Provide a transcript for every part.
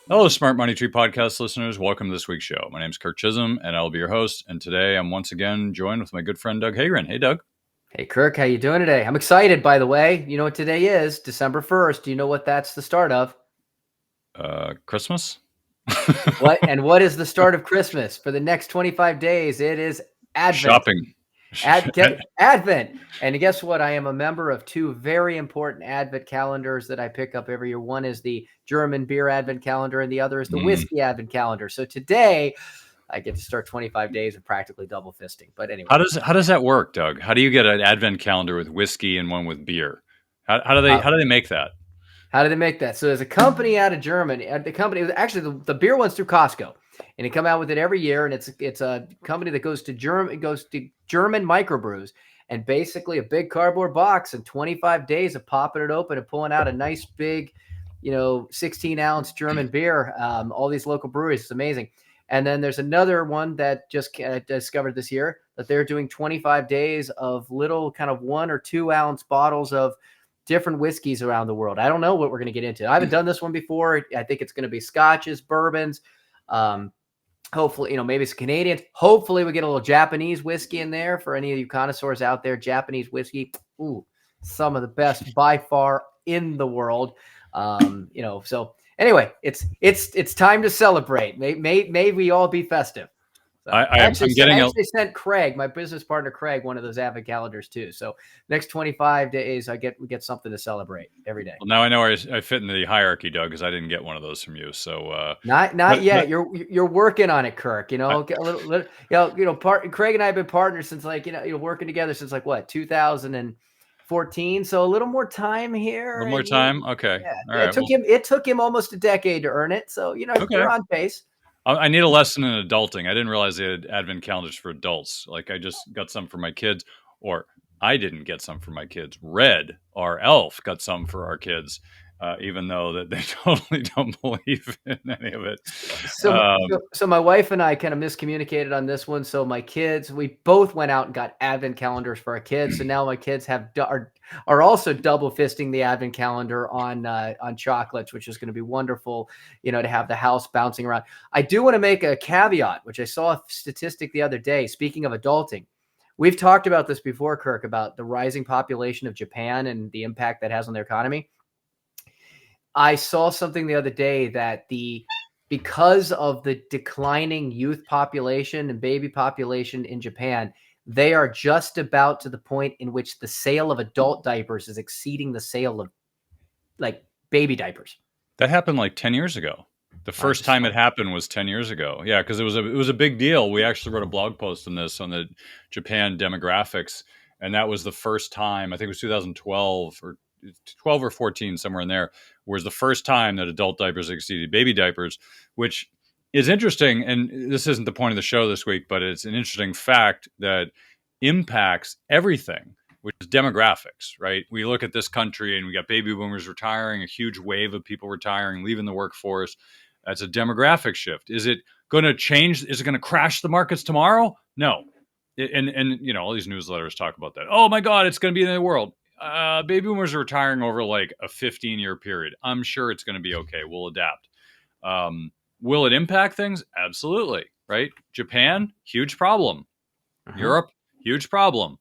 Hello, Smart Money Tree podcast listeners. Welcome to this week's show. My name is Kirk Chisholm, and I will be your host. And today I'm once again joined with my good friend Doug Heagren. Hey, Doug. Hey, Kirk, how you doing today? I'm excited, by the way. You know what today is? December 1st. Do you know what that's the start of? Christmas? What is the start of Christmas? For the next 25 days, it is Advent. Shopping. Advent. And guess what? I am a member of two very important Advent calendars that I pick up every year. One is the German beer Advent calendar, and the other is the whiskey Advent calendar. So today, I get to start 25 days of practically double fisting. But anyway. How does that work, Doug? How do you get an Advent calendar with whiskey and one with beer? How do they make that? How did they make that? So there's a company out of Germany. The company was actually the beer one's through Costco, and they come out with it every year. And it's a company that goes to German microbrews, and basically a big cardboard box and 25 days of popping it open and pulling out a nice big, 16-ounce German beer. All these local breweries, it's amazing. And then there's another one that just discovered this year that they're doing 25 days of little kind of 1 or 2 ounce bottles of different whiskeys around the world. I don't know what we're going to get into. I haven't done this one before. I think it's going to be scotches, bourbons. Hopefully, maybe it's Canadians. Hopefully we get a little Japanese whiskey in there for any of you connoisseurs out there. Japanese whiskey, some of the best by far in the world. So anyway, it's time to celebrate. May we all be festive. So I actually sent Craig, my business partner, Craig, one of those Advent calendars too. So next 25 days, we get something to celebrate every day. Well, now I know I fit in the hierarchy, Doug, because I didn't get one of those from you. So not yet. You're working on it, Kirk. Craig and I have been partners since working together since 2014. So a little more time here. A little more time. Okay. Yeah. All right. It took him almost a decade to earn it. So you're on pace. I need a lesson in adulting. I didn't realize they had Advent calendars for adults. Like I just got some for my kids, or I didn't get some for my kids. Red, our elf, got some for our kids, even though that they totally don't believe in any of it. So my wife and I kind of miscommunicated on this one. So my kids, we both went out and got Advent calendars for our kids. So now my kids are also double fisting the Advent calendar on chocolates, which is going to be wonderful, to have the house bouncing around. I do want to make a caveat, which I saw a statistic the other day. Speaking of adulting, we've talked about this before, Kirk, about the rising population of Japan and the impact that has on their economy. I saw something the other day that because of the declining youth population and baby population in Japan, they are just about to the point in which the sale of adult diapers is exceeding the sale of baby diapers. That happened 10 years ago. The first time it happened was 10 years ago. Yeah, because it was a big deal. We actually wrote a blog post on this on the Japan demographics, and that was the first time. I think it was 2012 or 12 or 14, somewhere in there, was the first time that adult diapers exceeded baby diapers, which is interesting. And this isn't the point of the show this week, but it's an interesting fact that impacts everything, which is demographics, right? We look at this country and we got baby boomers retiring, a huge wave of people retiring, leaving the workforce. That's a demographic shift. Is it going to change? Is it going to crash the markets tomorrow? No. And all these newsletters talk about that. Oh my God, it's going to be in the world. Baby boomers are retiring over a 15-year period. I'm sure it's going to be okay. We'll adapt. Will it impact things? Absolutely. Right? Japan, huge problem. Europe, huge problem.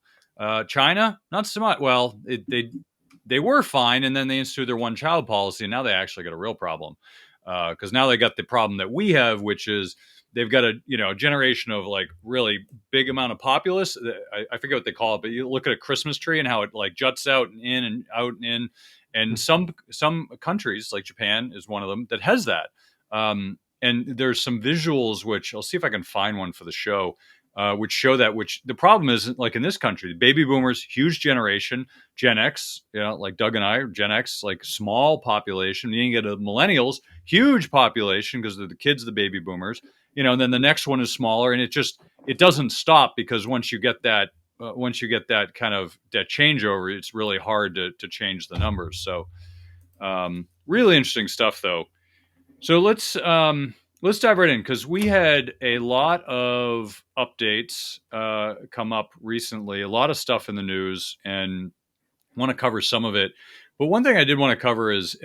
China, not so much. Well, they were fine, and then they instituted their one-child policy, and now they actually got a real problem because now they got the problem that we have, which is they've got a generation of really big amount of populace. I forget what they call it, but you look at a Christmas tree and how it juts out and in and out and in. And some countries like Japan is one of them that has that. And there's some visuals, which I'll see if I can find one for the show, which show that, which the problem is in this country, baby boomers, huge generation, Gen X, like Doug and I, Gen X, small population. Then you get millennials, huge population because they're the kids of the baby boomers. And then the next one is smaller, and it doesn't stop because once you get that kind of that changeover, it's really hard to change the numbers. So really interesting stuff, though. So let's dive right in because we had a lot of updates come up recently, a lot of stuff in the news, and want to cover some of it. But one thing I did want to cover is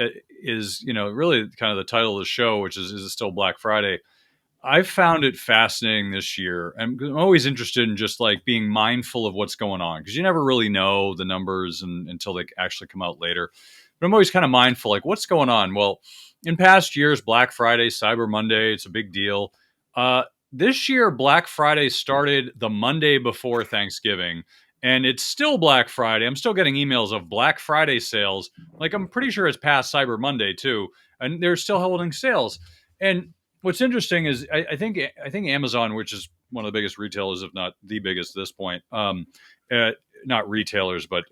really kind of the title of the show, which is it still Black Friday? I found it fascinating this year. I'm always interested in just like being mindful of what's going on, because you never really know the numbers until they actually come out later. But I'm always kind of mindful, like what's going on. Well, in past years, Black Friday, Cyber Monday, it's a big deal. This year, Black Friday started the Monday before Thanksgiving, and it's still Black Friday. I'm still getting emails of Black Friday sales. Like, I'm pretty sure it's past Cyber Monday too, and they're still holding sales. And what's interesting is I think Amazon, which is one of the biggest retailers, if not the biggest at this point, not retailers, but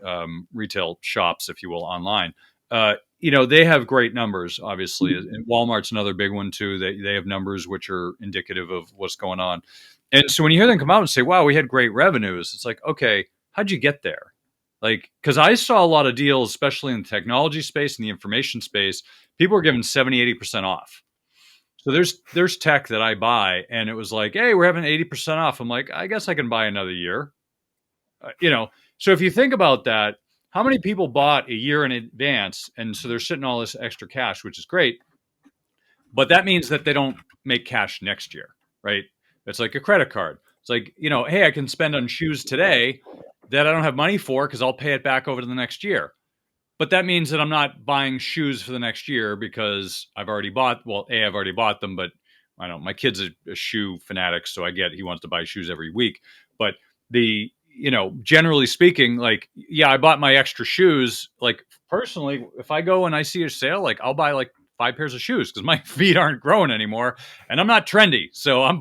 retail shops, if you will, online. They have great numbers, obviously. And Walmart's another big one too. They have numbers which are indicative of what's going on. And so when you hear them come out and say, "Wow, we had great revenues," it's like, okay, how'd you get there? Like, because I saw a lot of deals, especially in the technology space and the information space, people were giving 70-80% off. So there's tech that I buy, and it was like, hey, we're having 80% off. I'm like, I guess I can buy another year. So if you think about that, how many people bought a year in advance, and so they're sitting all this extra cash, which is great, but that means that they don't make cash next year, right? It's like a credit card. It's like, hey, I can spend on shoes today that I don't have money for because I'll pay it back over to the next year. But that means that I'm not buying shoes for the next year because I've already bought them, but I don't know, my kid's a shoe fanatic, so he wants to buy shoes every week. But generally speaking, like, yeah, I bought my extra shoes. Like, personally, if I go and I see a sale, like, I'll buy like 5 pairs of shoes because my feet aren't growing anymore, and I'm not trendy. So I'm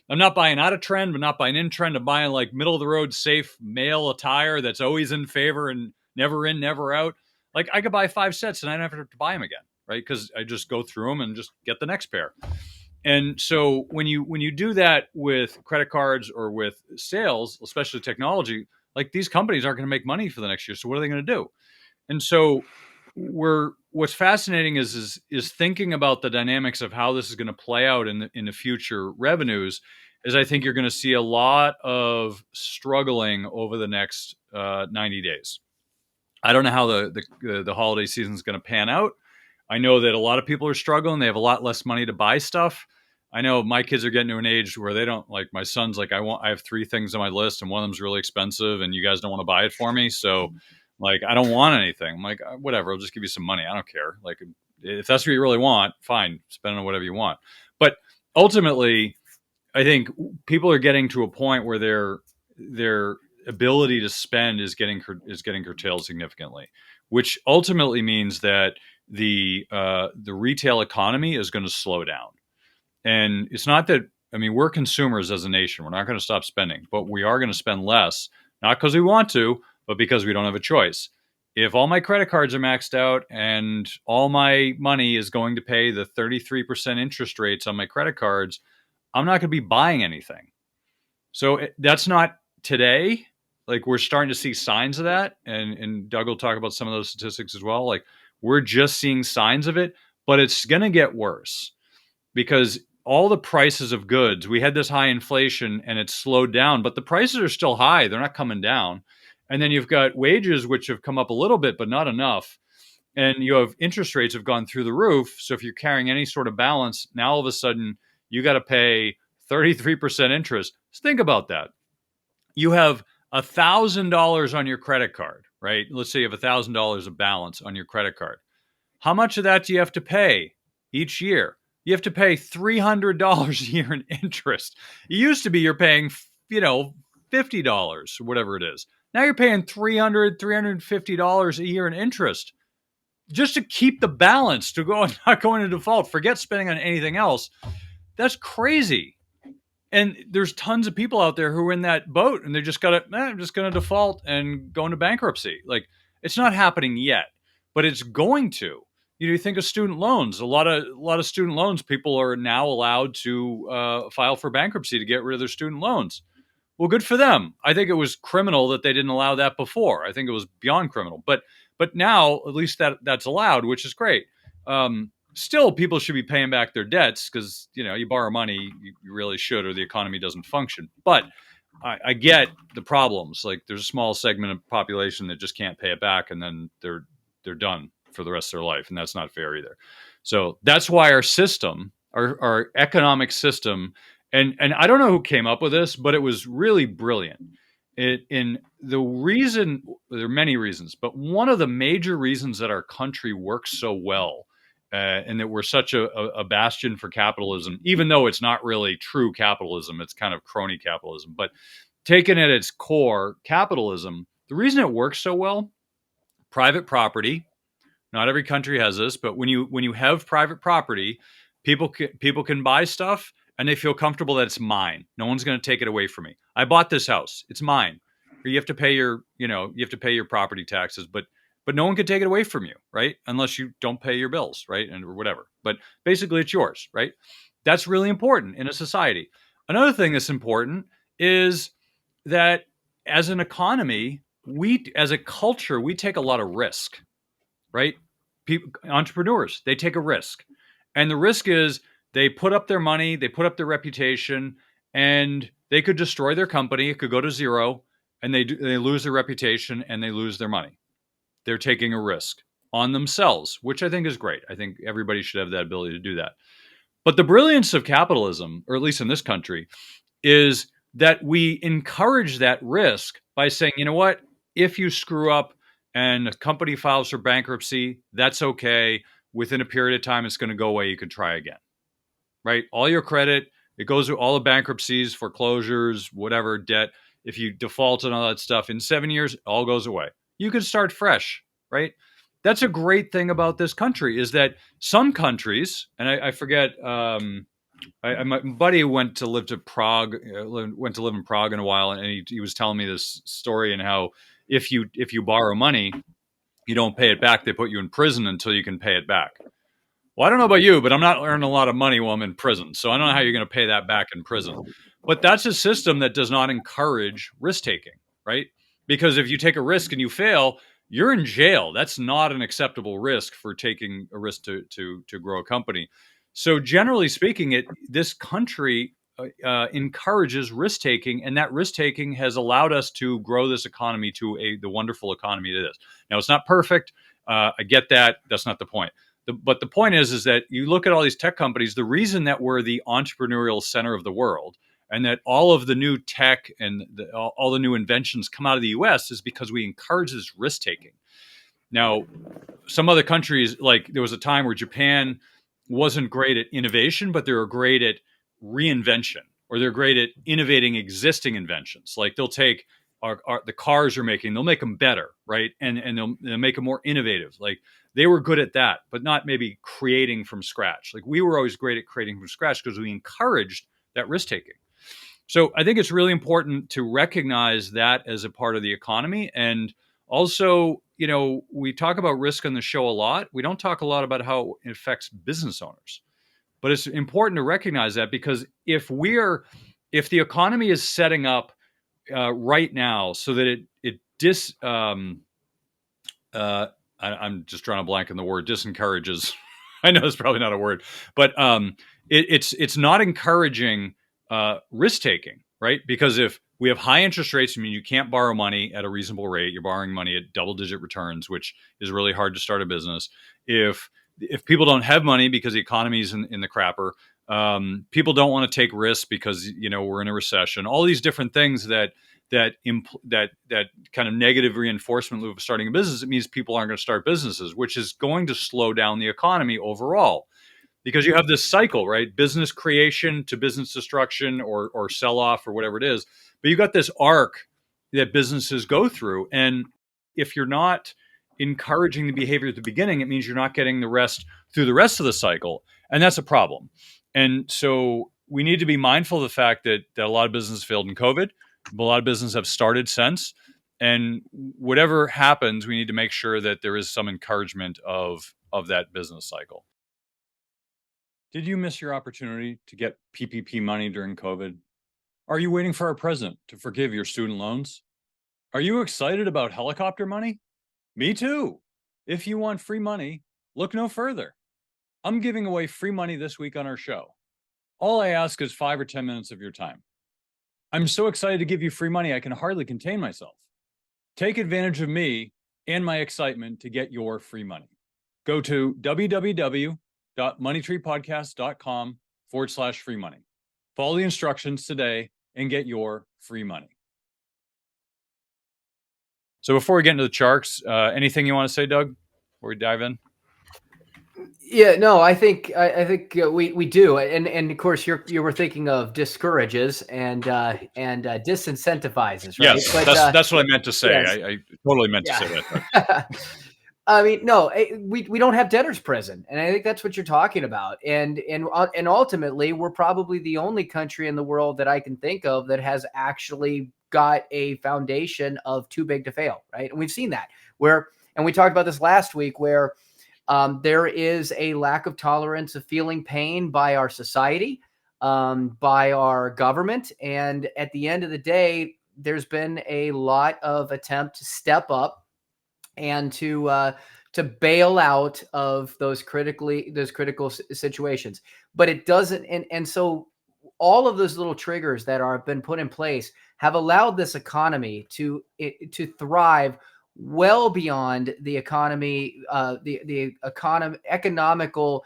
not buying out of trend, but not buying in trend. I'm buying like middle of the road, safe male attire that's always in favor and never in, never out. Like, I could buy 5 sets and I never have to buy them again, right? Because I just go through them and just get the next pair. And so when you do that with credit cards or with sales, especially technology, like, these companies aren't going to make money for the next year. So what are they going to do? And so what's fascinating is thinking about the dynamics of how this is going to play out in the future revenues. Is I think you're going to see a lot of struggling over the next 90 days. I don't know how the holiday season is going to pan out. I know that a lot of people are struggling. They have a lot less money to buy stuff. I know my kids are getting to an age where they don't, like, my son's like, I have 3 things on my list and one of them's really expensive and you guys don't want to buy it for me. So, like, I don't want anything. I'm like, whatever, I'll just give you some money. I don't care. Like, if that's what you really want, fine, spend on whatever you want. But ultimately, I think people are getting to a point where their ability to spend is getting curtailed significantly, which ultimately means that the retail economy is going to slow down. And it's not that, I mean, we're consumers as a nation. We're not going to stop spending, but we are going to spend less, not because we want to, but because we don't have a choice. If all my credit cards are maxed out and all my money is going to pay the 33% interest rates on my credit cards, I'm not going to be buying anything. So that's not today. Like, we're starting to see signs of that. And Doug will talk about some of those statistics as well. Like, we're just seeing signs of it, but it's going to get worse because all the prices of goods, we had this high inflation and it's slowed down, but the prices are still high. They're not coming down. And then you've got wages, which have come up a little bit, but not enough. And you have interest rates have gone through the roof. So if you're carrying any sort of balance, now all of a sudden you got to pay 33% interest. Just think about that. You have $1,000 on your credit card, right? Let's say you have $1,000 of balance on your credit card. How much of that do you have to pay each year? You have to pay $300 a year in interest. It used to be you're paying, $50 or whatever it is. Now you're paying $300, $350 a year in interest just to keep the balance, to go not going into default. Forget spending on anything else. That's crazy. And there's tons of people out there who are in that boat and they just I'm just going to default and go into bankruptcy. Like, it's not happening yet, but it's going to. You think of student loans. A lot of student loans, people are now allowed to file for bankruptcy to get rid of their student loans. Well, good for them. I think it was criminal that they didn't allow that before. I think it was beyond criminal. But now, at least that's allowed, which is great. Still, people should be paying back their debts because, you borrow money, you really should, or the economy doesn't function. But I get the problems. Like there's a small segment of population that just can't pay it back, and then they're done for the rest of their life, and that's not fair either. So that's why our system, our economic system, and I don't know who came up with this, but it was really brilliant. In the reason, there are many reasons, but one of the major reasons that our country works so well, and that we're such a bastion for capitalism, even though it's not really true capitalism, it's kind of crony capitalism, but taken at its core, capitalism, the reason it works so well, private property. Not every country has this, but when you have private property, people can buy stuff and they feel comfortable that it's mine. No one's going to take it away from me. I bought this house; it's mine. Or you have to pay your property taxes, but no one can take it away from you, right? Unless you don't pay your bills, right, and or whatever. But basically, it's yours, right? That's really important in a society. Another thing that's important is that as an economy, as a culture, we take a lot of risk, right? People, entrepreneurs, they take a risk. And the risk is they put up their money, they put up their reputation, and they could destroy their company. It could go to zero, and they lose their reputation and they lose their money. They're taking a risk on themselves, which I think is great. I think everybody should have that ability to do that. But the brilliance of capitalism, or at least in this country, is that we encourage that risk by saying, you know what, if you screw up and a company files for bankruptcy, that's okay. Within a period of time, it's going to go away. You can try again, right? All your credit, it goes through all the bankruptcies, foreclosures, whatever debt. If you default and all that stuff in 7 years, it all goes away. You can start fresh, right? That's a great thing about this country is that some countries, and I forget, my buddy went to live in Prague in a while, and he was telling me this story and how if you borrow money, you don't pay it back. They put you in prison until you can pay it back. Well, I don't know about you, but I'm not earning a lot of money while I'm in prison, so I don't know how you're going to pay that back in prison. But that's a system that does not encourage risk taking, right? Because if you take a risk and you fail, you're in jail. That's not an acceptable risk for taking a risk to grow a company. So generally speaking, this country encourages risk taking, and that risk taking has allowed us to grow this economy to the wonderful economy it is. Now, it's not perfect. I get that. That's not the point. But the point is that you look at all these tech companies. The reason that we're the entrepreneurial center of the world, and that all of the new tech and all the new inventions come out of the U.S. is because we encourage this risk taking. Now, some other countries, like there was a time where Japan wasn't great at innovation, but they were great at reinvention, or they're great at innovating existing inventions. Like they'll take the cars you're making, they'll make them better, right? And they'll make them more innovative. Like they were good at that, but not maybe creating from scratch. Like we were always great at creating from scratch because we encouraged that risk taking. So I think it's really important to recognize that as a part of the economy. And also, we talk about risk on the show a lot. We don't talk a lot about how it affects business owners. But it's important to recognize that, because if the economy is setting up right now so that I'm just drawing a blank on the word disencourages. I know it's probably not a word, but it's not encouraging risk taking, right? Because if we have high interest rates, I mean, you can't borrow money at a reasonable rate. You're borrowing money at double-digit returns, which is really hard to start a business. If people don't have money because the economy's in the crapper, people don't want to take risks because we're in a recession. All these different things that kind of negative reinforcement loop of starting a business. It means people aren't going to start businesses, which is going to slow down the economy overall. Because you have this cycle, right? Business creation to business destruction or sell off or whatever it is. But you got this arc that businesses go through. And if you're not encouraging the behavior at the beginning, it means you're not getting the rest through the rest of the cycle. And that's a problem. And so we need to be mindful of the fact that a lot of businesses failed in COVID. A lot of businesses have started since. And whatever happens, we need to make sure that there is some encouragement of that business cycle. Did you miss your opportunity to get PPP money during COVID? Are you waiting for our president to forgive your student loans? Are you excited about helicopter money? Me too. If you want free money, look no further. I'm giving away free money this week on our show. All I ask is 5 or 10 minutes of your time. I'm so excited to give you free money, I can hardly contain myself. Take advantage of me and my excitement to get your free money. Go to www.moneytreepodcast.com/free money. Follow the instructions today and get your free money. So before we get into the charts, anything you want to say, Doug, before we dive in? Yeah, no, I think we do, and of course you were thinking of discourages and disincentivizes, right? Yes, But that's what I meant to say. yes, I totally meant to say that. I mean, no, we don't have debtors prison, and I think that's what you're talking about. And ultimately, we're probably the only country in the world that I can think of that has actually got a foundation of too big to fail, right? And we've seen that and we talked about this last week, where there is a lack of tolerance of feeling pain by our society, by our government, and at the end of the day, there's been a lot of attempt to step up and to bail out of those critical situations. But it doesn't, and so all of those little triggers that are been put in place have allowed this economy to thrive well beyond the economy, economical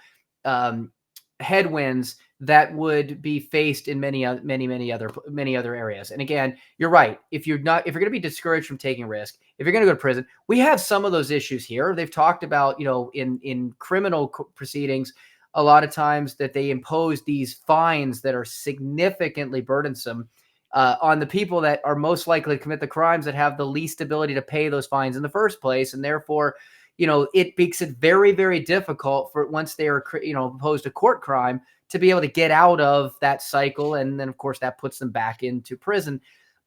headwinds that would be faced in many other areas. And again, you're right. If you're going to be discouraged from taking risk, if you're going to go to prison, we have some of those issues here. They've talked about, in criminal proceedings, a lot of times that they impose these fines that are significantly burdensome on the people that are most likely to commit the crimes, that have the least ability to pay those fines in the first place. And therefore, it makes it very, very difficult for, once they are, opposed to court crime, to be able to get out of that cycle. And then, of course, that puts them back into prison.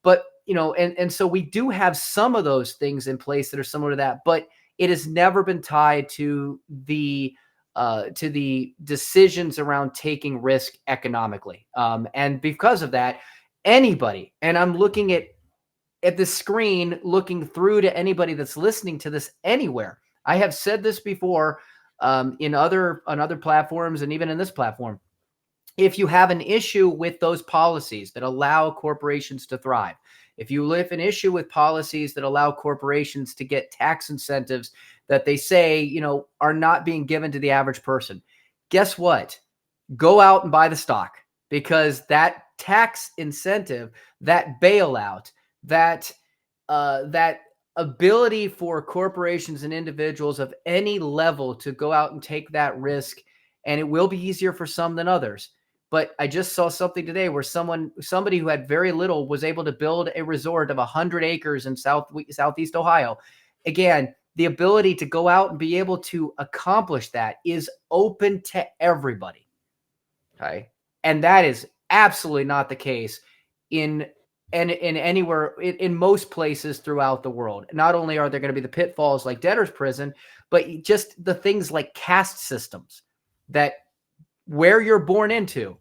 But, and so we do have some of those things in place that are similar to that, but it has never been tied to the decisions around taking risk economically. And because of that, anybody, and I'm looking at the screen, looking through to anybody that's listening to this anywhere. I have said this before on other platforms, and even in this platform. If you have an issue with those policies that allow corporations to thrive, if you have an issue with policies that allow corporations to get tax incentives that they say, are not being given to the average person, guess what? Go out and buy the stock, because that tax incentive, that bailout, that ability for corporations and individuals of any level to go out and take that risk, and it will be easier for some than others. But I just saw something today where somebody who had very little was able to build a resort of 100 acres in Southeast Ohio. Again, the ability to go out and be able to accomplish that is open to everybody. Okay. And that is absolutely not the case in most places throughout the world. Not only are there going to be the pitfalls like debtor's prison, but just the things like caste systems, that where you're born into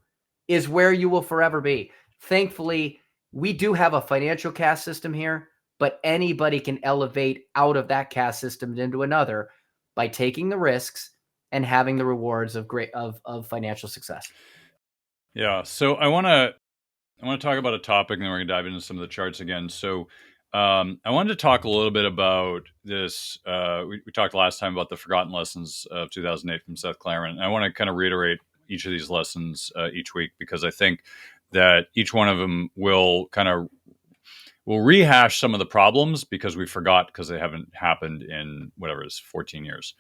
is where you will forever be. Thankfully, we do have a financial caste system here, but anybody can elevate out of that caste system into another by taking the risks and having the rewards of financial success. Yeah. So I want to talk about a topic, and then we're going to dive into some of the charts again. So I wanted to talk a little bit about this. We talked last time about the forgotten lessons of 2008 from Seth Klarman. And I want to kind of reiterate each of these lessons each week, because I think that each one of them will rehash some of the problems because we forgot, because they haven't happened in 14 years.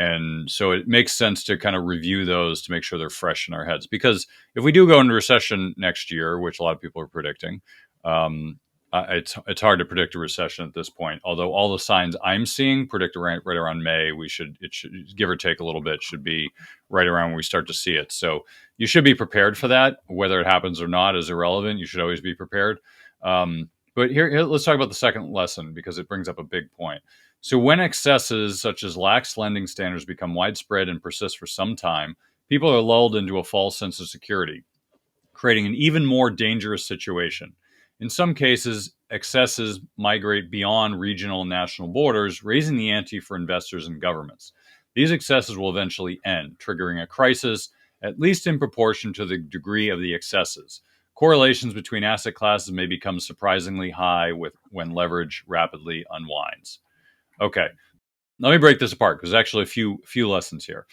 And so it makes sense to kind of review those to make sure they're fresh in our heads. Because if we do go into recession next year, which a lot of people are predicting, it's hard to predict a recession at this point. Although all the signs I'm seeing predict right around May, it should give or take a little bit, should be right around when we start to see it. So you should be prepared for that. Whether it happens or not is irrelevant. You should always be prepared. But here, let's talk about the second lesson, because it brings up a big point. So when excesses such as lax lending standards become widespread and persist for some time, people are lulled into a false sense of security, creating an even more dangerous situation. In some cases, excesses migrate beyond regional and national borders, raising the ante for investors and governments. These excesses will eventually end, triggering a crisis, at least in proportion to the degree of the excesses. correlations between asset classes may become surprisingly high when leverage rapidly unwinds. Okay, let me break this apart because there's actually a few lessons here.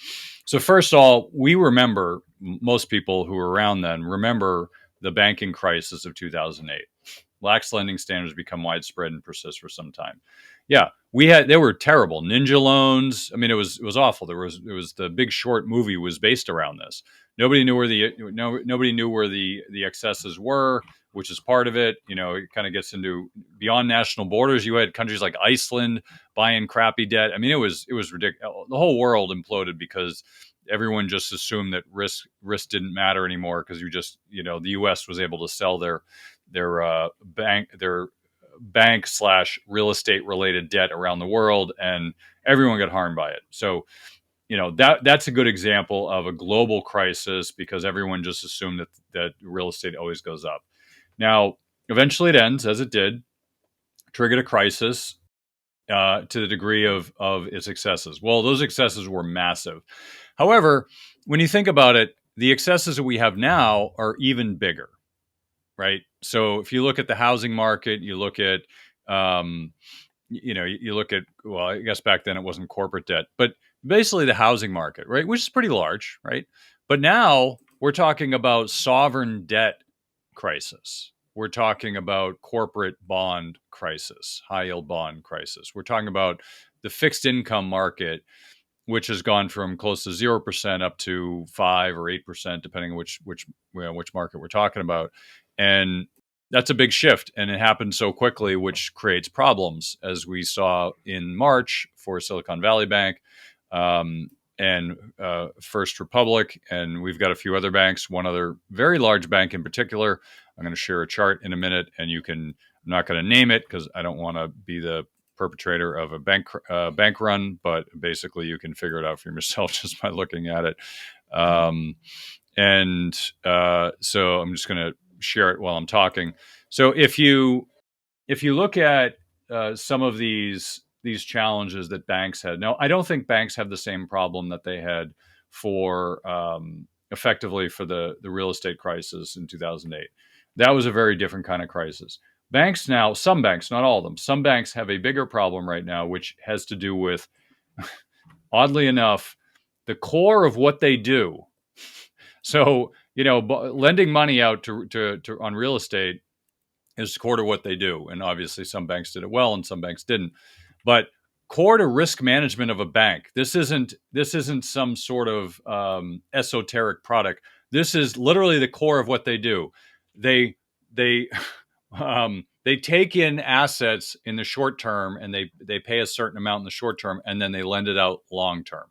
So first of all, we remember, most people who were around then remember the banking crisis of 2008. Lax lending standards become widespread and persist for some time. Yeah, they were terrible. Ninja loans. I mean, it was awful. It was the Big Short movie was based around this. Nobody knew where the excesses were, which is part of it. You know, it kind of gets into beyond national borders. You had countries like Iceland buying crappy debt. I mean, it was ridiculous. The whole world imploded because everyone just assumed that risk didn't matter anymore because the U.S. was able to sell their bank / real estate related debt around the world, and everyone got harmed by it. So, that's a good example of a global crisis because everyone just assumed that real estate always goes up. Now, eventually it ends, as it did, triggered a crisis to the degree of its excesses. Well, those excesses were massive. However, when you think about it, the excesses that we have now are even bigger, right? So if you look at the housing market, you look at, well, I guess back then it wasn't corporate debt, but basically the housing market, right? Which is pretty large, right? But now we're talking about sovereign debt crisis. We're talking about corporate bond crisis, high yield bond crisis. We're talking about the fixed income market, which has gone from close to 0% up to 5 or 8%, depending on which market we're talking about. And that's a big shift. And it happened so quickly, which creates problems, as we saw in March for Silicon Valley Bank and First Republic. And we've got a few other banks, one other very large bank in particular. I'm going to share a chart in a minute, and I'm not going to name it because I don't want to be the perpetrator of a bank run, but basically you can figure it out for yourself just by looking at it. So I'm just going to share it while I'm talking. So if you look at some of these challenges that banks had, now I don't think banks have the same problem that they had for effectively for the real estate crisis in 2008. That was a very different kind of crisis. Banks now, some banks, not all of them, some banks have a bigger problem right now, which has to do with, oddly enough, the core of what they do. So, lending money out to on real estate is core to what they do. And obviously some banks did it well and some banks didn't. But core to risk management of a bank, this isn't some sort of esoteric product. This is literally the core of what they do. They take in assets in the short term and they pay a certain amount in the short term and then they lend it out long term.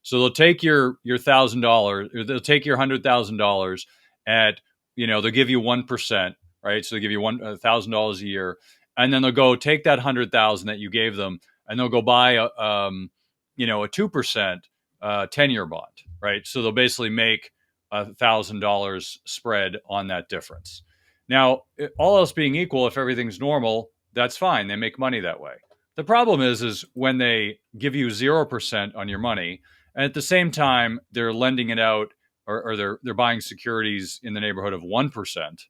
So they'll take your $1,000, they'll take your $100,000 at, they'll give you 1%, right? So they give you $1,000 a year, and then they'll go take that 100,000 that you gave them, and they'll go buy a 2% 10-year bond, right? So they'll basically make $1,000 spread on that difference. Now, all else being equal, if everything's normal, that's fine. They make money that way. The problem is when they give you 0% on your money, and at the same time they're lending it out, or they're buying securities in the neighborhood of 1%,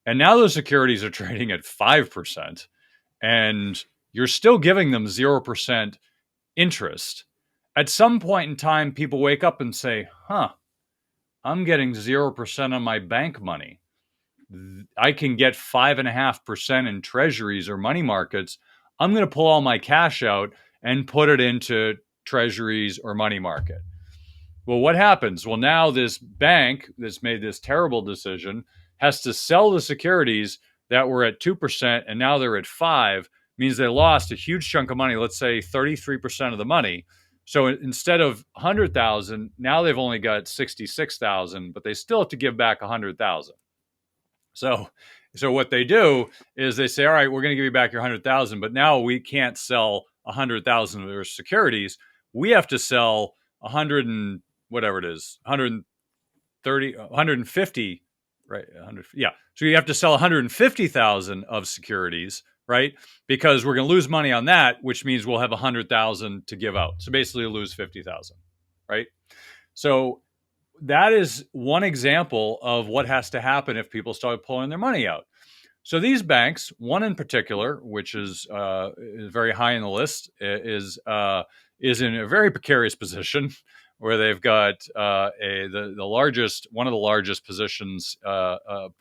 and now those securities are trading at 5%, and you're still giving them 0% interest. At some point in time, people wake up and say, I'm getting 0% on my bank money. I can get 5.5% in treasuries or money markets. I'm going to pull all my cash out and put it into treasuries or money market. Well, what happens? Well, now this bank that's made this terrible decision has to sell the securities that were at 2% and now they're at 5%, means they lost a huge chunk of money, let's say 33% of the money. So instead of 100,000, now they've only got 66,000, but they still have to give back 100,000. So what they do is they say, all right, we're going to give you back your 100,000, but now we can't sell 100,000 of their securities. We have to sell 100 and whatever it is, 130, 150, right? 100, yeah. So you have to sell 150,000 of securities, right? Because we're going to lose money on that, which means we'll have 100,000 to give out. So basically, you'll lose 50,000, right? So that is one example of what has to happen if people start pulling their money out. So these banks, one in particular, which is very high in the list, is in a very precarious position, where they've got the largest, one of the largest positions,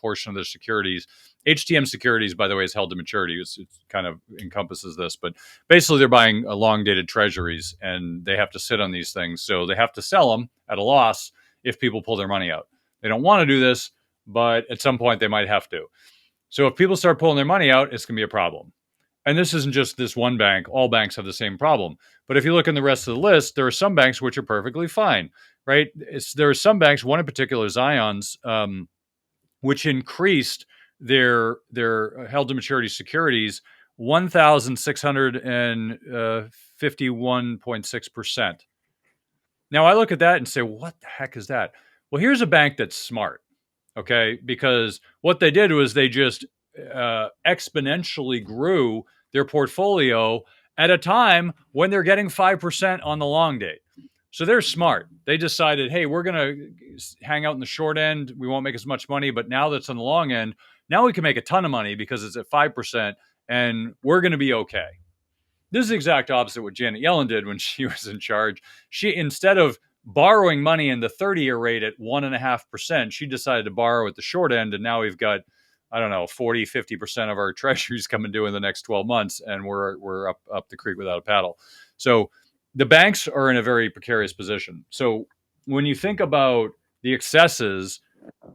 portion of their securities. HTM Securities, by the way, is held to maturity. It kind of encompasses this, but basically they're buying long dated treasuries, and they have to sit on these things, so they have to sell them at a loss if people pull their money out. They don't want to do this, but at some point they might have to. So if people start pulling their money out, it's going to be a problem. And this isn't just this one bank. All banks have the same problem. But if you look in the rest of the list, there are some banks which are perfectly fine, right? There are some banks, one in particular, Zions, which increased their held to maturity securities 1,651.6%. Now I look at that and say, what the heck is that? Well, here's a bank that's smart. Okay, because what they did was they just exponentially grew their portfolio at a time when they're getting 5% on the long date. So they're smart. They decided, hey, we're going to hang out in the short end. We won't make as much money, but now that's on the long end, now we can make a ton of money because it's at 5%, and we're going to be okay. This is the exact opposite what Janet Yellen did when she was in charge. She, instead of borrowing money in the 30-year rate at 1.5%, she decided to borrow at the short end, and now we've got, I don't know, 40, 50% of our treasuries coming due in the next 12 months, and we're up the creek without a paddle. So the banks are in a very precarious position. So when you think about the excesses,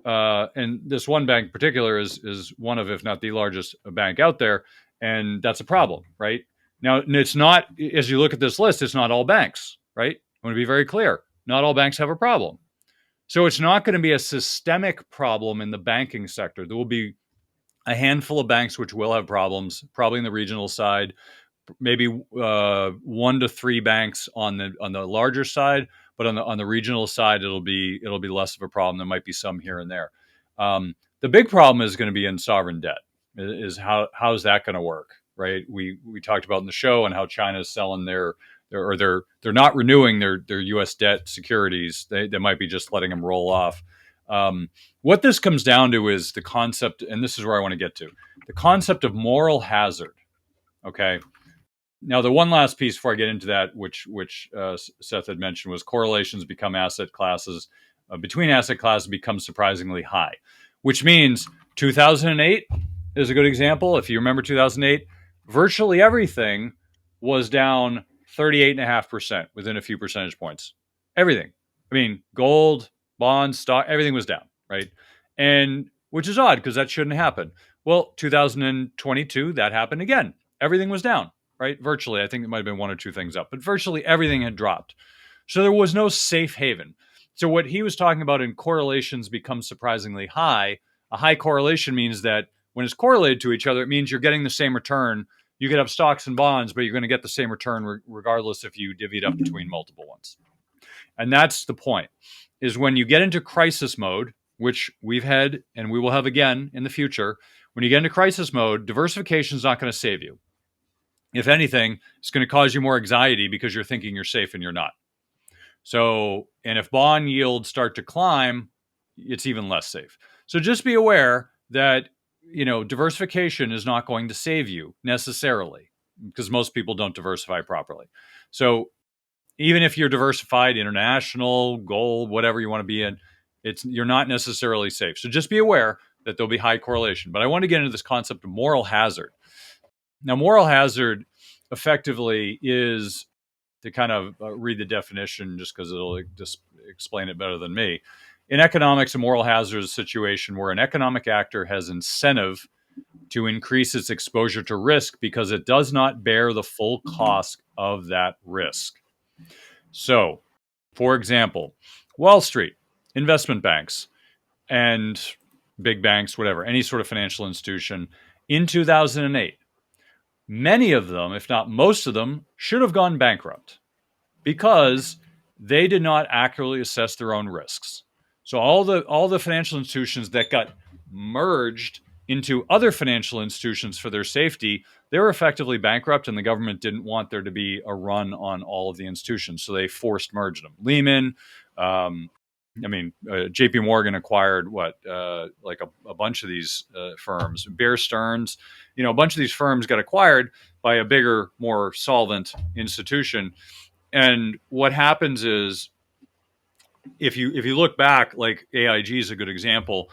and this one bank in particular is one of, if not the largest bank out there, and that's a problem, right? Now, it's not, as you look at this list, it's not all banks, right? I want to be very clear. Not all banks have a problem. So it's not going to be a systemic problem in the banking sector. There will be a handful of banks which will have problems, probably in the regional side, maybe 1 to 3 banks on the larger side, but on the regional side, it'll be less of a problem. There might be some here and there. The big problem is going to be in sovereign debt. Is how's that going to work, right? We talked about in the show and how China is selling they're not renewing their U.S. debt securities. They might be just letting them roll off. What this comes down to is the concept, and this is where I want to get to, the concept of moral hazard. Okay. Now, the one last piece before I get into that, which Seth had mentioned, was correlations become asset classes between asset classes become surprisingly high, which means 2008 is a good example. If you remember 2008, virtually everything was down 38.5% within a few percentage points. Everything. I mean, gold, bonds, stock, everything was down, right? And which is odd because that shouldn't happen. Well, 2022, that happened again. Everything was down, right? Virtually. I think it might have been 1 or 2 things up, but virtually everything had dropped. So there was no safe haven. So what he was talking about in correlations become surprisingly high. A high correlation means that when it's correlated to each other, it means you're getting the same return. You could have stocks and bonds, but you're going to get the same return regardless if you divvy it up between multiple ones. And that's the point, is when you get into crisis mode, which we've had and we will have again in the future, when you get into crisis mode, diversification is not going to save you. If anything, it's going to cause you more anxiety because you're thinking you're safe and you're not. So, and if bond yields start to climb, it's even less safe. So just be aware that, diversification is not going to save you necessarily because most people don't diversify properly. So even if you're diversified, international, gold, whatever you want to be in, you're not necessarily safe. So just be aware that there'll be high correlation. But I want to get into this concept of moral hazard. Now, moral hazard effectively is, to kind of read the definition just because it'll just explain it better than me. In economics, a moral hazard is a situation where an economic actor has incentive to increase its exposure to risk because it does not bear the full cost of that risk. So, for example, Wall Street, investment banks, and big banks, whatever, any sort of financial institution, in 2008, many of them, if not most of them, should have gone bankrupt because they did not accurately assess their own risks. So all the financial institutions that got merged into other financial institutions for their safety, they were effectively bankrupt, and the government didn't want there to be a run on all of the institutions, so they forced merged them. Lehman, I mean, J.P. Morgan acquired like a bunch of these firms. Bear Stearns, a bunch of these firms got acquired by a bigger, more solvent institution. And what happens is, if you look back, like AIG is a good example.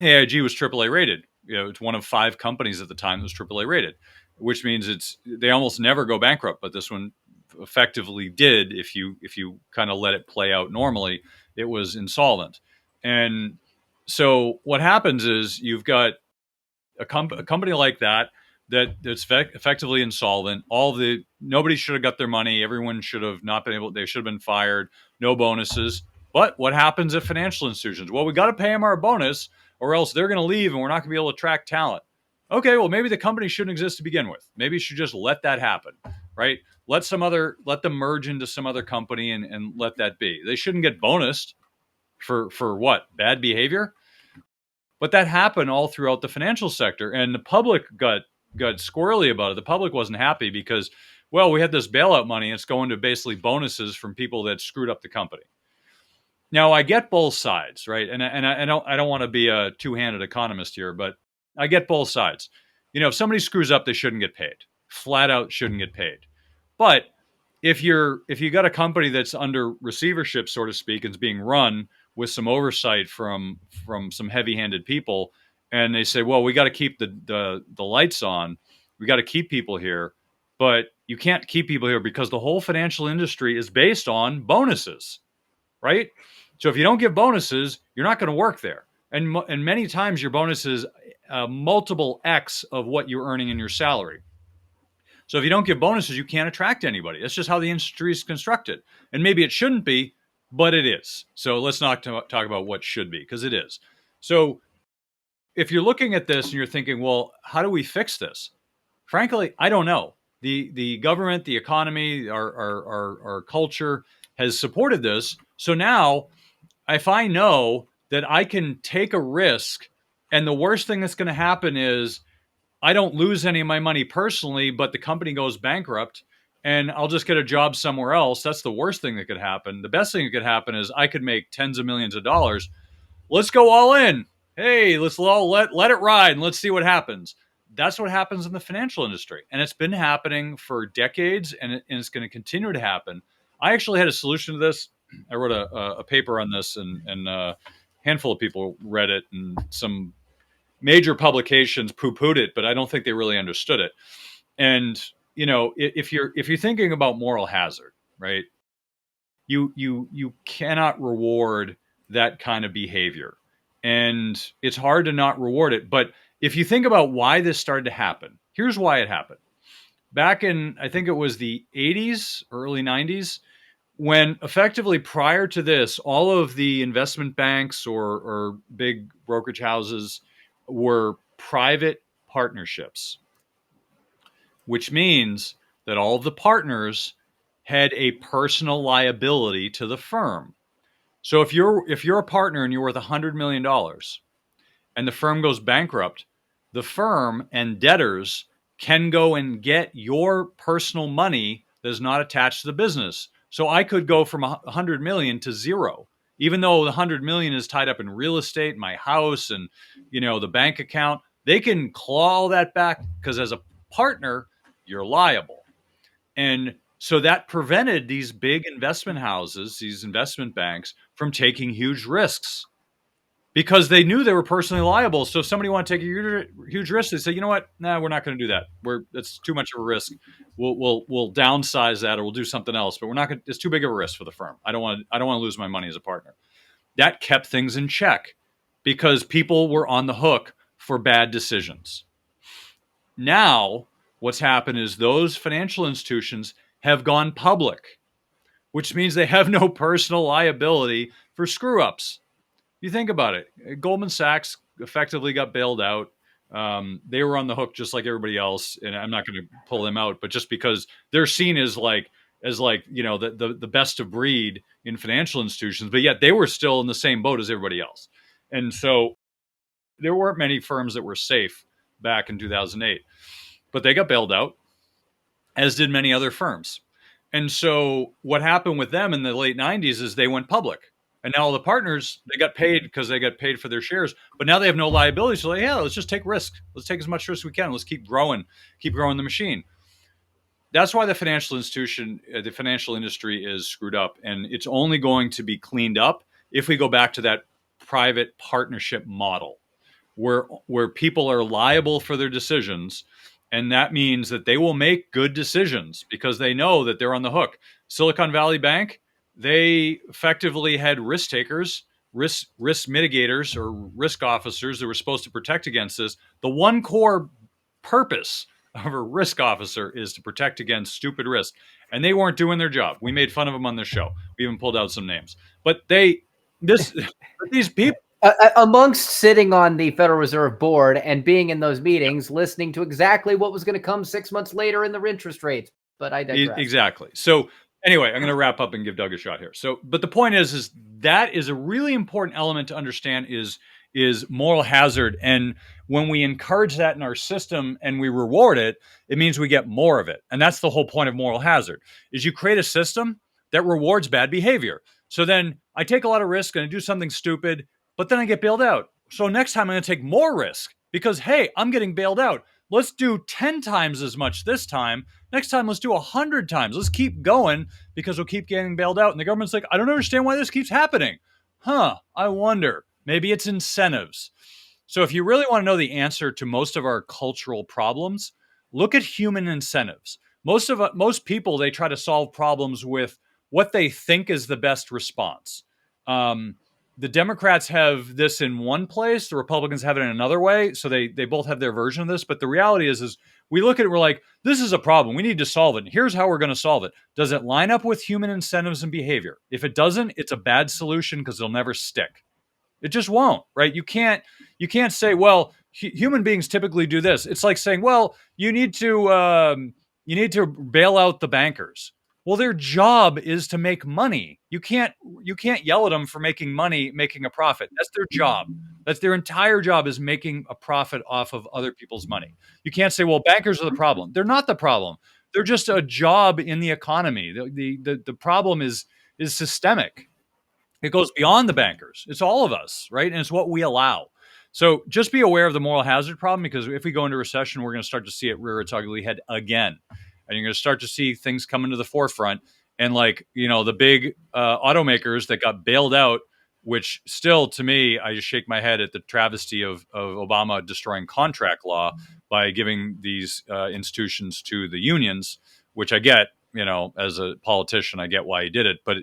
AIG was AAA rated. It's one of 5 companies at the time that was AAA rated, which means they almost never go bankrupt. But this one effectively did. If you kind of let it play out normally, it was insolvent. And so what happens is you've got a company like that's effectively insolvent. Nobody should have got their money. Everyone should have not been able. They should have been fired. No bonuses. But what happens at financial institutions? Well, we got to pay them our bonus, or else they're going to leave, and we're not going to be able to attract talent. Okay, well, maybe the company shouldn't exist to begin with. Maybe you should just let that happen, right? Let them merge into some other company and let that be. They shouldn't get bonused for what? Bad behavior? But that happened all throughout the financial sector, and the public got squirrely about it. The public wasn't happy because, well, we had this bailout money, and it's going to basically bonuses from people that screwed up the company. Now, I get both sides, right? And I don't want to be a two-handed economist here, but I get both sides. If somebody screws up, they shouldn't get paid. Flat out shouldn't get paid. But if you got a company that's under receivership, so to speak, and is being run with some oversight from some heavy-handed people, and they say, well, we got to keep the lights on, we got to keep people here, but you can't keep people here because the whole financial industry is based on bonuses, right? So if you don't give bonuses, you're not going to work there, and many times your bonus is multiple X of what you're earning in your salary. So if you don't give bonuses, you can't attract anybody. That's just how the industry is constructed. And maybe it shouldn't be, but it is. So let's not talk about what should be, because it is. So if you're looking at this and you're thinking, well, how do we fix this? Frankly, I don't know. The government, the economy, our culture has supported this. So now, if I know that I can take a risk, and the worst thing that's going to happen is I don't lose any of my money personally, but the company goes bankrupt and I'll just get a job somewhere else. That's the worst thing that could happen. The best thing that could happen is I could make tens of millions of dollars. Let's go all in. Hey, let's all let it ride and let's see what happens. That's what happens in the financial industry. And it's been happening for decades, and it's going to continue to happen. I actually had a solution to this. I wrote a paper on this, and a handful of people read it, and some major publications poo-pooed it, but I don't think they really understood it. And if you're thinking about moral hazard, right? You cannot reward that kind of behavior, and it's hard to not reward it. But if you think about why this started to happen, here's why it happened. Back in, I think it was the 80s, early 90s, when effectively prior to this, all of the investment banks or big brokerage houses were private partnerships, which means that all of the partners had a personal liability to the firm. So if you're a partner and you're worth $100 million and the firm goes bankrupt, the firm and debtors can go and get your personal money that is not attached to the business. So I could go from 100 million to zero, even though the 100 million is tied up in real estate, my house, and the bank account. They can claw all that back because as a partner, you're liable. And so that prevented these big investment houses, these investment banks, from taking huge risks because they knew they were personally liable. So if somebody wanted to take a huge risk, they say, you know what? Nah, we're not going to do that. That's too much of a risk. We'll downsize that, or we'll do something else. But we're not going. It's too big of a risk for the firm. I don't want to lose my money as a partner. That kept things in check because people were on the hook for bad decisions. Now, what's happened is those financial institutions have gone public, which means they have no personal liability for screw-ups. You think about it. Goldman Sachs effectively got bailed out. They were on the hook just like everybody else, and I'm not going to pull them out, but just because they're seen as the best of breed in financial institutions, but yet they were still in the same boat as everybody else. And so there weren't many firms that were safe back in 2008, but they got bailed out, as did many other firms. And so what happened with them in the late 90s is they went public. And now all the partners, they got paid because they got paid for their shares, but now they have no liability. So yeah, let's just take risk. Let's take as much risk as we can. Let's keep growing the machine. That's why the financial industry is screwed up, and it's only going to be cleaned up if we go back to that private partnership model, where people are liable for their decisions, and that means that they will make good decisions because they know that they're on the hook. Silicon Valley Bank, they effectively had risk takers, risk mitigators, or risk officers that were supposed to protect against this. The one core purpose of a risk officer is to protect against stupid risk, and they weren't doing their job. We made fun of them on the show. We even pulled out some names, but these people. Amongst sitting on the Federal Reserve Board and being in those meetings, listening to exactly what was going to come 6 months later in the interest rates. But I digress. Exactly. So anyway, I'm going to wrap up and give Doug a shot here. So, but the point is that is a really important element to understand is moral hazard. And when we encourage that in our system and we reward it, it means we get more of it. And that's the whole point of moral hazard, is you create a system that rewards bad behavior. So then I take a lot of risk and I do something stupid, but then I get bailed out. So next time I'm going to take more risk because, hey, I'm getting bailed out. Let's do 10 times as much this time. Next time, let's do 100 times. Let's keep going because we'll keep getting bailed out. And the government's like, I don't understand why this keeps happening. I wonder. Maybe it's incentives. So if you really want to know the answer to most of our cultural problems, look at human incentives. Most people, they try to solve problems with what they think is the best response. The Democrats have this in one place, the Republicans have it in another way. So they both have their version of this. But the reality is we look at it, we're like, this is a problem. We need to solve it. And here's how we're going to solve it. Does it line up with human incentives and behavior? If it doesn't, it's a bad solution because it'll never stick. It just won't, right? You can't say, well, human beings typically do this. It's like saying, well, you need to bail out the bankers. Well, their job is to make money. You can't yell at them for making money, making a profit. That's their job. That's their entire job, is making a profit off of other people's money. You can't say, well, bankers are the problem. They're not the problem. They're just a job in the economy. The problem is systemic. It goes beyond the bankers. It's all of us, right? And it's what we allow. So just be aware of the moral hazard problem, because if we go into recession, we're going to start to see it rear its ugly head again. And you're going to start to see things come into the forefront. And the big automakers that got bailed out, which still, to me, I just shake my head at the travesty of Obama destroying contract law by giving these institutions to the unions, which I get, as a politician, I get why he did it. But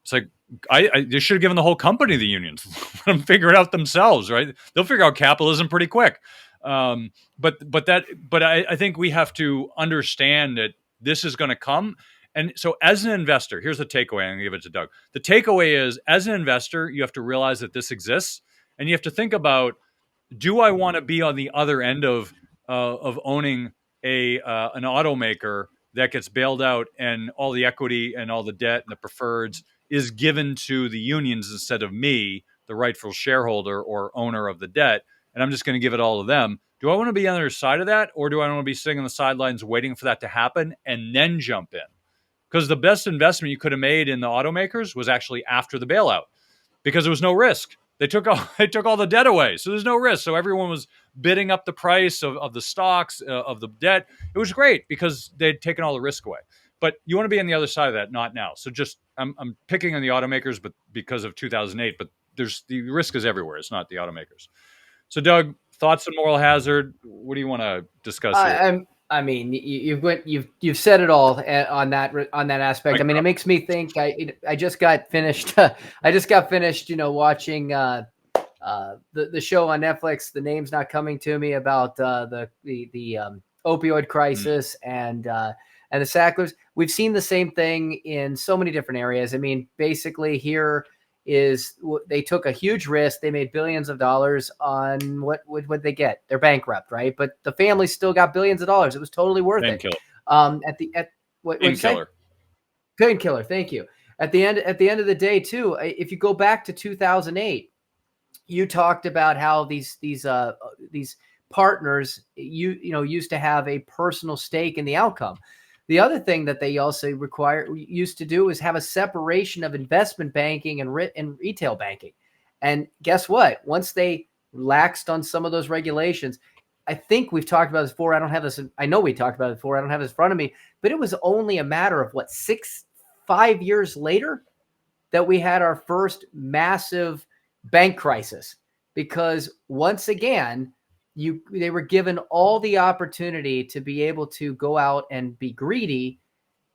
it's like, they should have given the whole company to the unions. Let them figure it out themselves, right? They'll figure out capitalism pretty quick. But I think we have to understand that this is going to come. And so as an investor, here's the takeaway. I'm going to give it to Doug. The takeaway is, as an investor, you have to realize that this exists, and you have to think about, do I want to be on the other end of owning an automaker that gets bailed out and all the equity and all the debt and the preferreds is given to the unions instead of me, the rightful shareholder or owner of the debt, and I'm just going to give it all to them? Do I want to be on the other side of that, or do I want to be sitting on the sidelines waiting for that to happen and then jump in? Because the best investment you could have made in the automakers was actually after the bailout, because there was no risk. They took all the debt away, so there's no risk. So everyone was bidding up the price of the stocks, of the debt. It was great because they'd taken all the risk away. But you want to be on the other side of that, not now. So just I'm picking on the automakers, but because of 2008. But the risk is everywhere. It's not the automakers. So Doug, thoughts on moral hazard? What do you want to discuss here? I mean, you've said it all on that aspect. I mean, it makes me think. I just got finished. Watching the show on Netflix. The name's not coming to me, about the opioid crisis and the Sacklers. We've seen the same thing in so many different areas. I mean, basically here is they took a huge risk. They made billions of dollars on what would they get? They're bankrupt, right? But the family still got billions of dollars. It was totally worth it. Painkiller. Thank you. At the end of the day, too, if you go back to 2008, you talked about how these partners used to have a personal stake in the outcome. The other thing that they also used to do is have a separation of investment banking and retail banking. And guess what? Once they relaxed on some of those regulations, I think we've talked about this before. I don't have this. I know we talked about it before. I don't have this in front of me, but it was only a matter of 5 years later that we had our first massive bank crisis, because once again, they were given all the opportunity to be able to go out and be greedy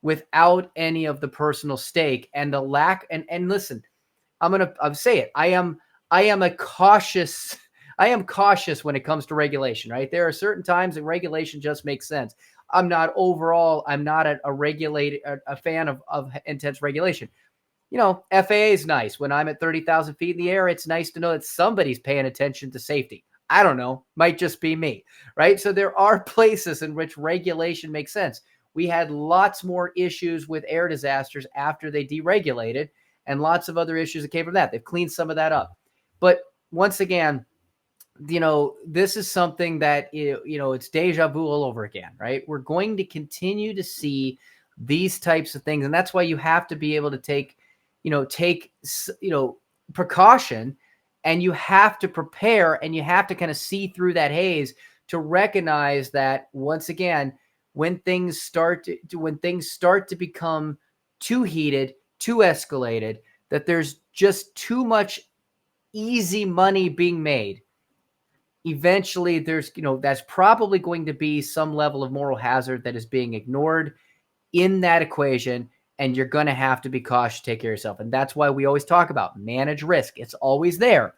without any of the personal stake and the lack. And listen, I'll say it. I am cautious when it comes to regulation, right? There are certain times that regulation just makes sense. I'm not a fan of intense regulation. FAA is nice. When I'm at 30,000 feet in the air, it's nice to know that somebody's paying attention to safety. I don't know. Might just be me, right? So there are places in which regulation makes sense. We had lots more issues with air disasters after they deregulated, and lots of other issues that came from that. They've cleaned some of that up. But once again, this is something that, it's deja vu all over again, right? We're going to continue to see these types of things. And that's why you have to be able to take precaution, and you have to prepare, and you have to kind of see through that haze to recognize that, once again, when things start to become too heated, too escalated, that there's just too much easy money being made. Eventually that's probably going to be some level of moral hazard that is being ignored in that equation. And you're going to have to be cautious, take care of yourself. And that's why we always talk about manage risk. It's always there,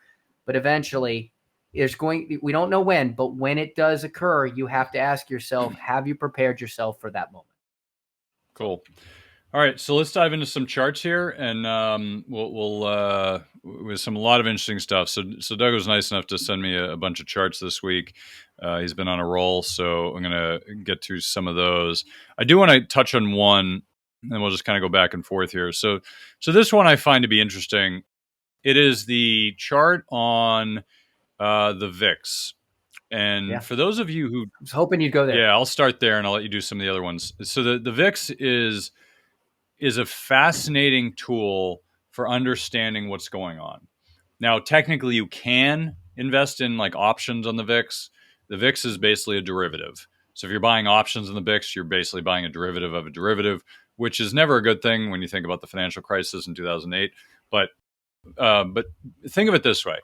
but eventually we don't know when, but when it does occur, you have to ask yourself, have you prepared yourself for that moment? Cool. All right, so let's dive into some charts here, and we'll with a lot of interesting stuff. So Doug was nice enough to send me a bunch of charts this week. He's been on a roll, so I'm going to get to some of those. I do want to touch on one, and we'll just kind of go back and forth here. So this one I find to be interesting. It is the chart on the VIX. And for those of you who... I was hoping you'd go there. Yeah, I'll start there, and I'll let you do some of the other ones. So the VIX is a fascinating tool for understanding what's going on. Now, technically, you can invest in like options on the VIX. The VIX is basically a derivative. So if you're buying options in the VIX, you're basically buying a derivative of a derivative, which is never a good thing when you think about the financial crisis in 2008. But think of it this way.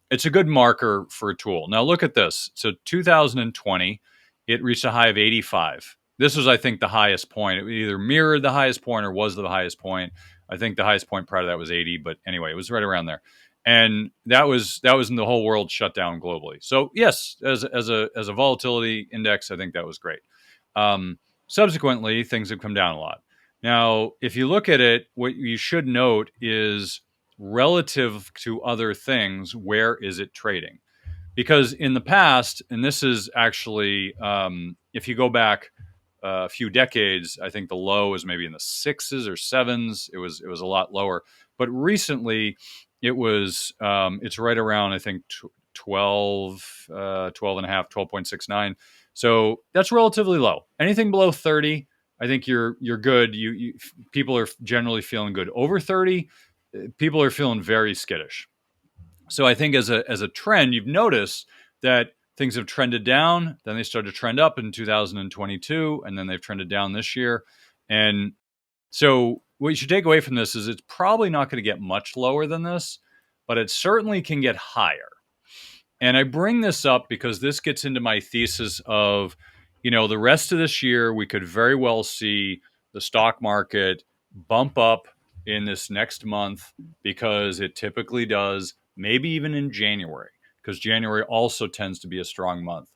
It's a good marker for a tool. Now, look at this. So 2020, it reached a high of 85. This was, I think, the highest point. It either mirrored the highest point or was the highest point. I think the highest point prior to that was 80, but anyway, it was right around there. And that was in the whole world shut down globally. So yes, as a volatility index, I think that was great. Subsequently, things have come down a lot. Now, if you look at it, what you should note is relative to other things, where is it trading? Because in the past, and this is actually, if you go back a few decades, I think the low is maybe in the 6s or 7s. It was a lot lower. But recently, it's right around, I think, 12 and a half, 12.69. So that's relatively low. Anything below 30, I think you're good. People are generally feeling good. Over 30, people are feeling very skittish. So I think as a trend, you've noticed that things have trended down, then they started to trend up in 2022, and then they've trended down this year. And so what you should take away from this is it's probably not going to get much lower than this, but it certainly can get higher. And I bring this up because this gets into my thesis of, the rest of this year, we could very well see the stock market bump up in this next month, because it typically does, maybe even in January, because January also tends to be a strong month.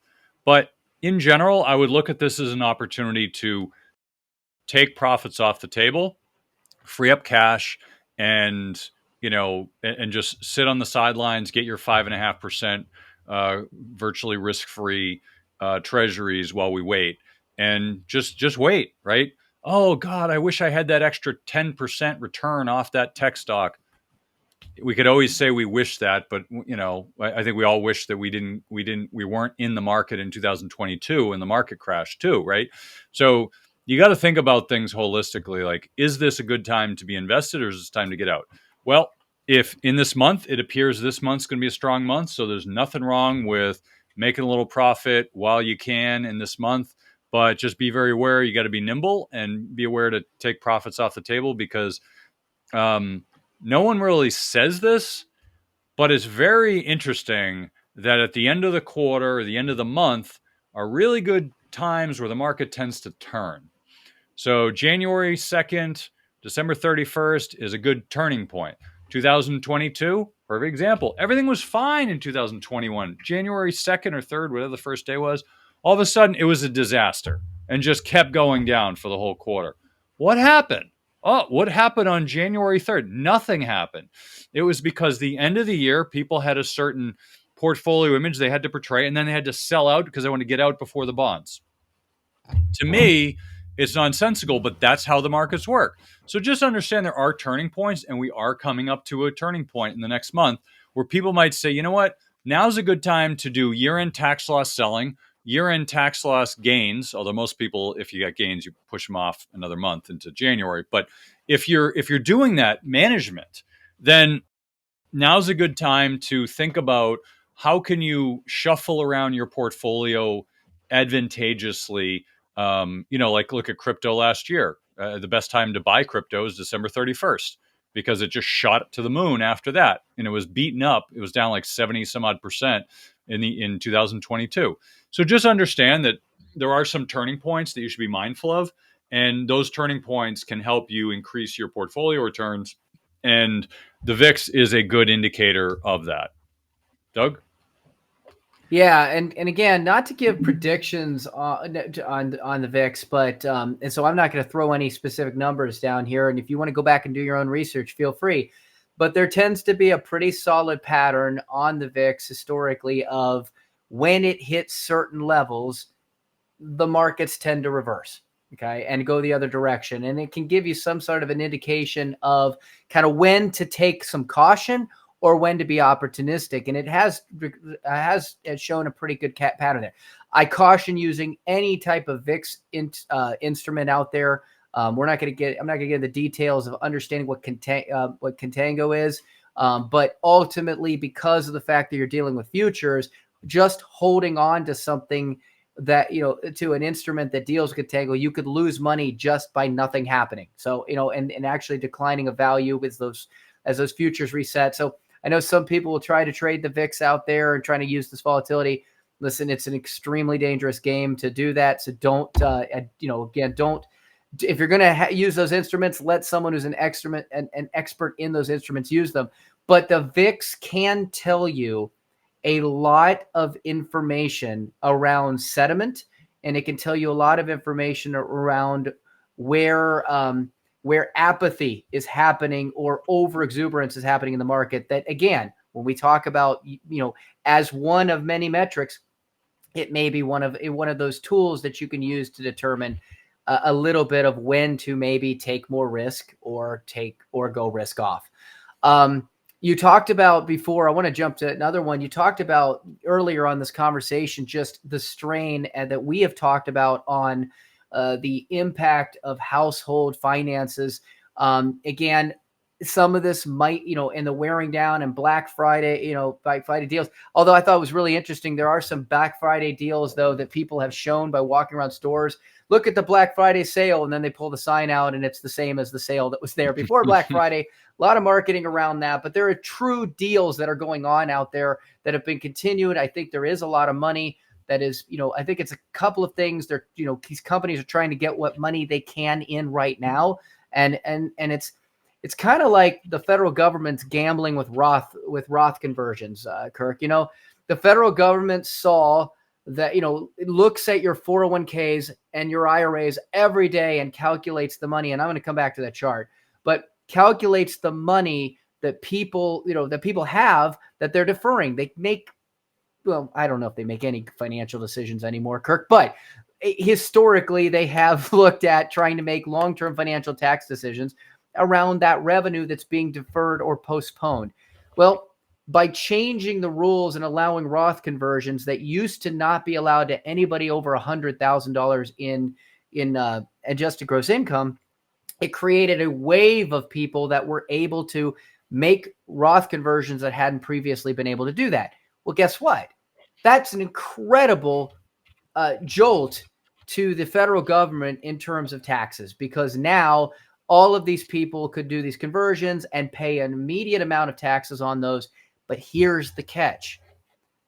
But in general, I would look at this as an opportunity to take profits off the table, free up cash, and just sit on the sidelines, get your 5.5% virtually risk-free treasuries while we wait, and just wait, right? Oh God, I wish I had that extra 10% return off that tech stock. We could always say we wish that, but I think we all wish that we weren't in the market in 2022 and the market crashed too, right? So you got to think about things holistically. Like, is this a good time to be invested, or is this time to get out? Well, if in this month it appears this month's going to be a strong month, so there's nothing wrong with making a little profit while you can in this month, but just be very aware. You got to be nimble and be aware to take profits off the table, because no one really says this, but it's very interesting that at the end of the quarter or the end of the month are really good times where the market tends to turn. So January 2nd, December 31st is a good turning point. 2022, perfect example. Everything was fine in 2021. January 2nd or 3rd, whatever the first day was, all of a sudden it was a disaster and just kept going down for the whole quarter. What happened? Oh, what happened on January 3rd? Nothing happened. It was because the end of the year, people had a certain portfolio image they had to portray, and then they had to sell out because they wanted to get out before the bonds. To me, it's nonsensical, but that's how the markets work. So just understand there are turning points, and we are coming up to a turning point in the next month where people might say, you know what, now's a good time to do year-end tax loss selling, year-end tax loss gains, although most people, if you got gains, you push them off another month into January. But if you're doing that management, then now's a good time to think about how can you shuffle around your portfolio advantageously. Like look at crypto last year. The best time to buy crypto is December 31st, because it just shot to the moon after that, and it was beaten up. It was down like 70 some odd percent in 2022. So just understand that there are some turning points that you should be mindful of, and those turning points can help you increase your portfolio returns. And the VIX is a good indicator of that. Doug? Yeah, and again, not to give predictions on the VIX, but and so I'm not going to throw any specific numbers down here. And if you want to go back and do your own research, feel free. But there tends to be a pretty solid pattern on the VIX historically of when it hits certain levels, the markets tend to reverse, okay, and go the other direction. And it can give you some sort of an indication of kind of when to take some caution or when to be opportunistic. And it has shown a pretty good pattern there. I caution using any type of VIX instrument out there. I'm not going to get into the details of understanding what contango is. But ultimately, because of the fact that you're dealing with futures, just holding on to something that, to an instrument that deals with contango, you could lose money just by nothing happening. So, and actually declining of value as those futures reset. So I know some people will try to trade the VIX out there and trying to use this volatility. Listen, it's an extremely dangerous game to do that. So don't, don't, if you're going to use those instruments, let someone who's an expert in those instruments use them. But the VIX can tell you a lot of information around sentiment, and it can tell you a lot of information around where apathy is happening or overexuberance is happening in the market. That, again, when we talk about, as one of many metrics, it may be one of those tools that you can use to determine a little bit of when to maybe take more risk or go risk off. You talked about before, I want to jump to another one. You talked about earlier on this conversation, just the strain that we have talked about on the impact of household finances. Again, some of this might, in the wearing down and Black Friday, Black Friday deals. Although I thought it was really interesting, there are some Black Friday deals, though, that people have shown by walking around stores. Look at the Black Friday sale, and then they pull the sign out, and it's the same as the sale that was there before Black Friday. A lot of marketing around that, but there are true deals that are going on out there that have been continued. I think there is a lot of money that is, I think it's a couple of things. They're, these companies are trying to get what money they can in right now, and it's kind of like the federal government's gambling with Roth conversions, Kirk. The federal government saw that, it looks at your 401ks and your IRAs every day and calculates the money. And I'm going to come back to that chart, but calculates the money that people have that they're deferring. They make, well, I don't know if they make any financial decisions anymore, Kirk, but historically they have looked at trying to make long-term financial tax decisions around that revenue that's being deferred or postponed. Well, by changing the rules and allowing Roth conversions that used to not be allowed to anybody over $100,000 adjusted gross income, it created a wave of people that were able to make Roth conversions that hadn't previously been able to do that. Well, guess what? That's an incredible jolt to the federal government in terms of taxes, because now all of these people could do these conversions and pay an immediate amount of taxes on those. But here's the catch.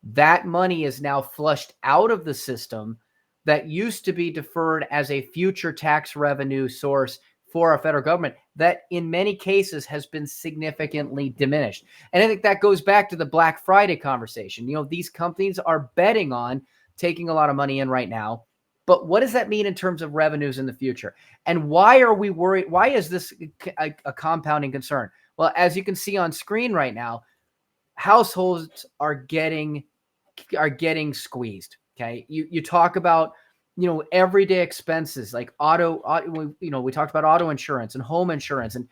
That money is now flushed out of the system that used to be deferred as a future tax revenue source for our federal government, that in many cases has been significantly diminished. And I think that goes back to the Black Friday conversation. These companies are betting on taking a lot of money in right now. But what does that mean in terms of revenues in the future? And why are we worried? Why is this a compounding concern? Well, as you can see on screen right now, households are getting squeezed. Okay. You talk about, everyday expenses like we talked about auto insurance and home insurance. And,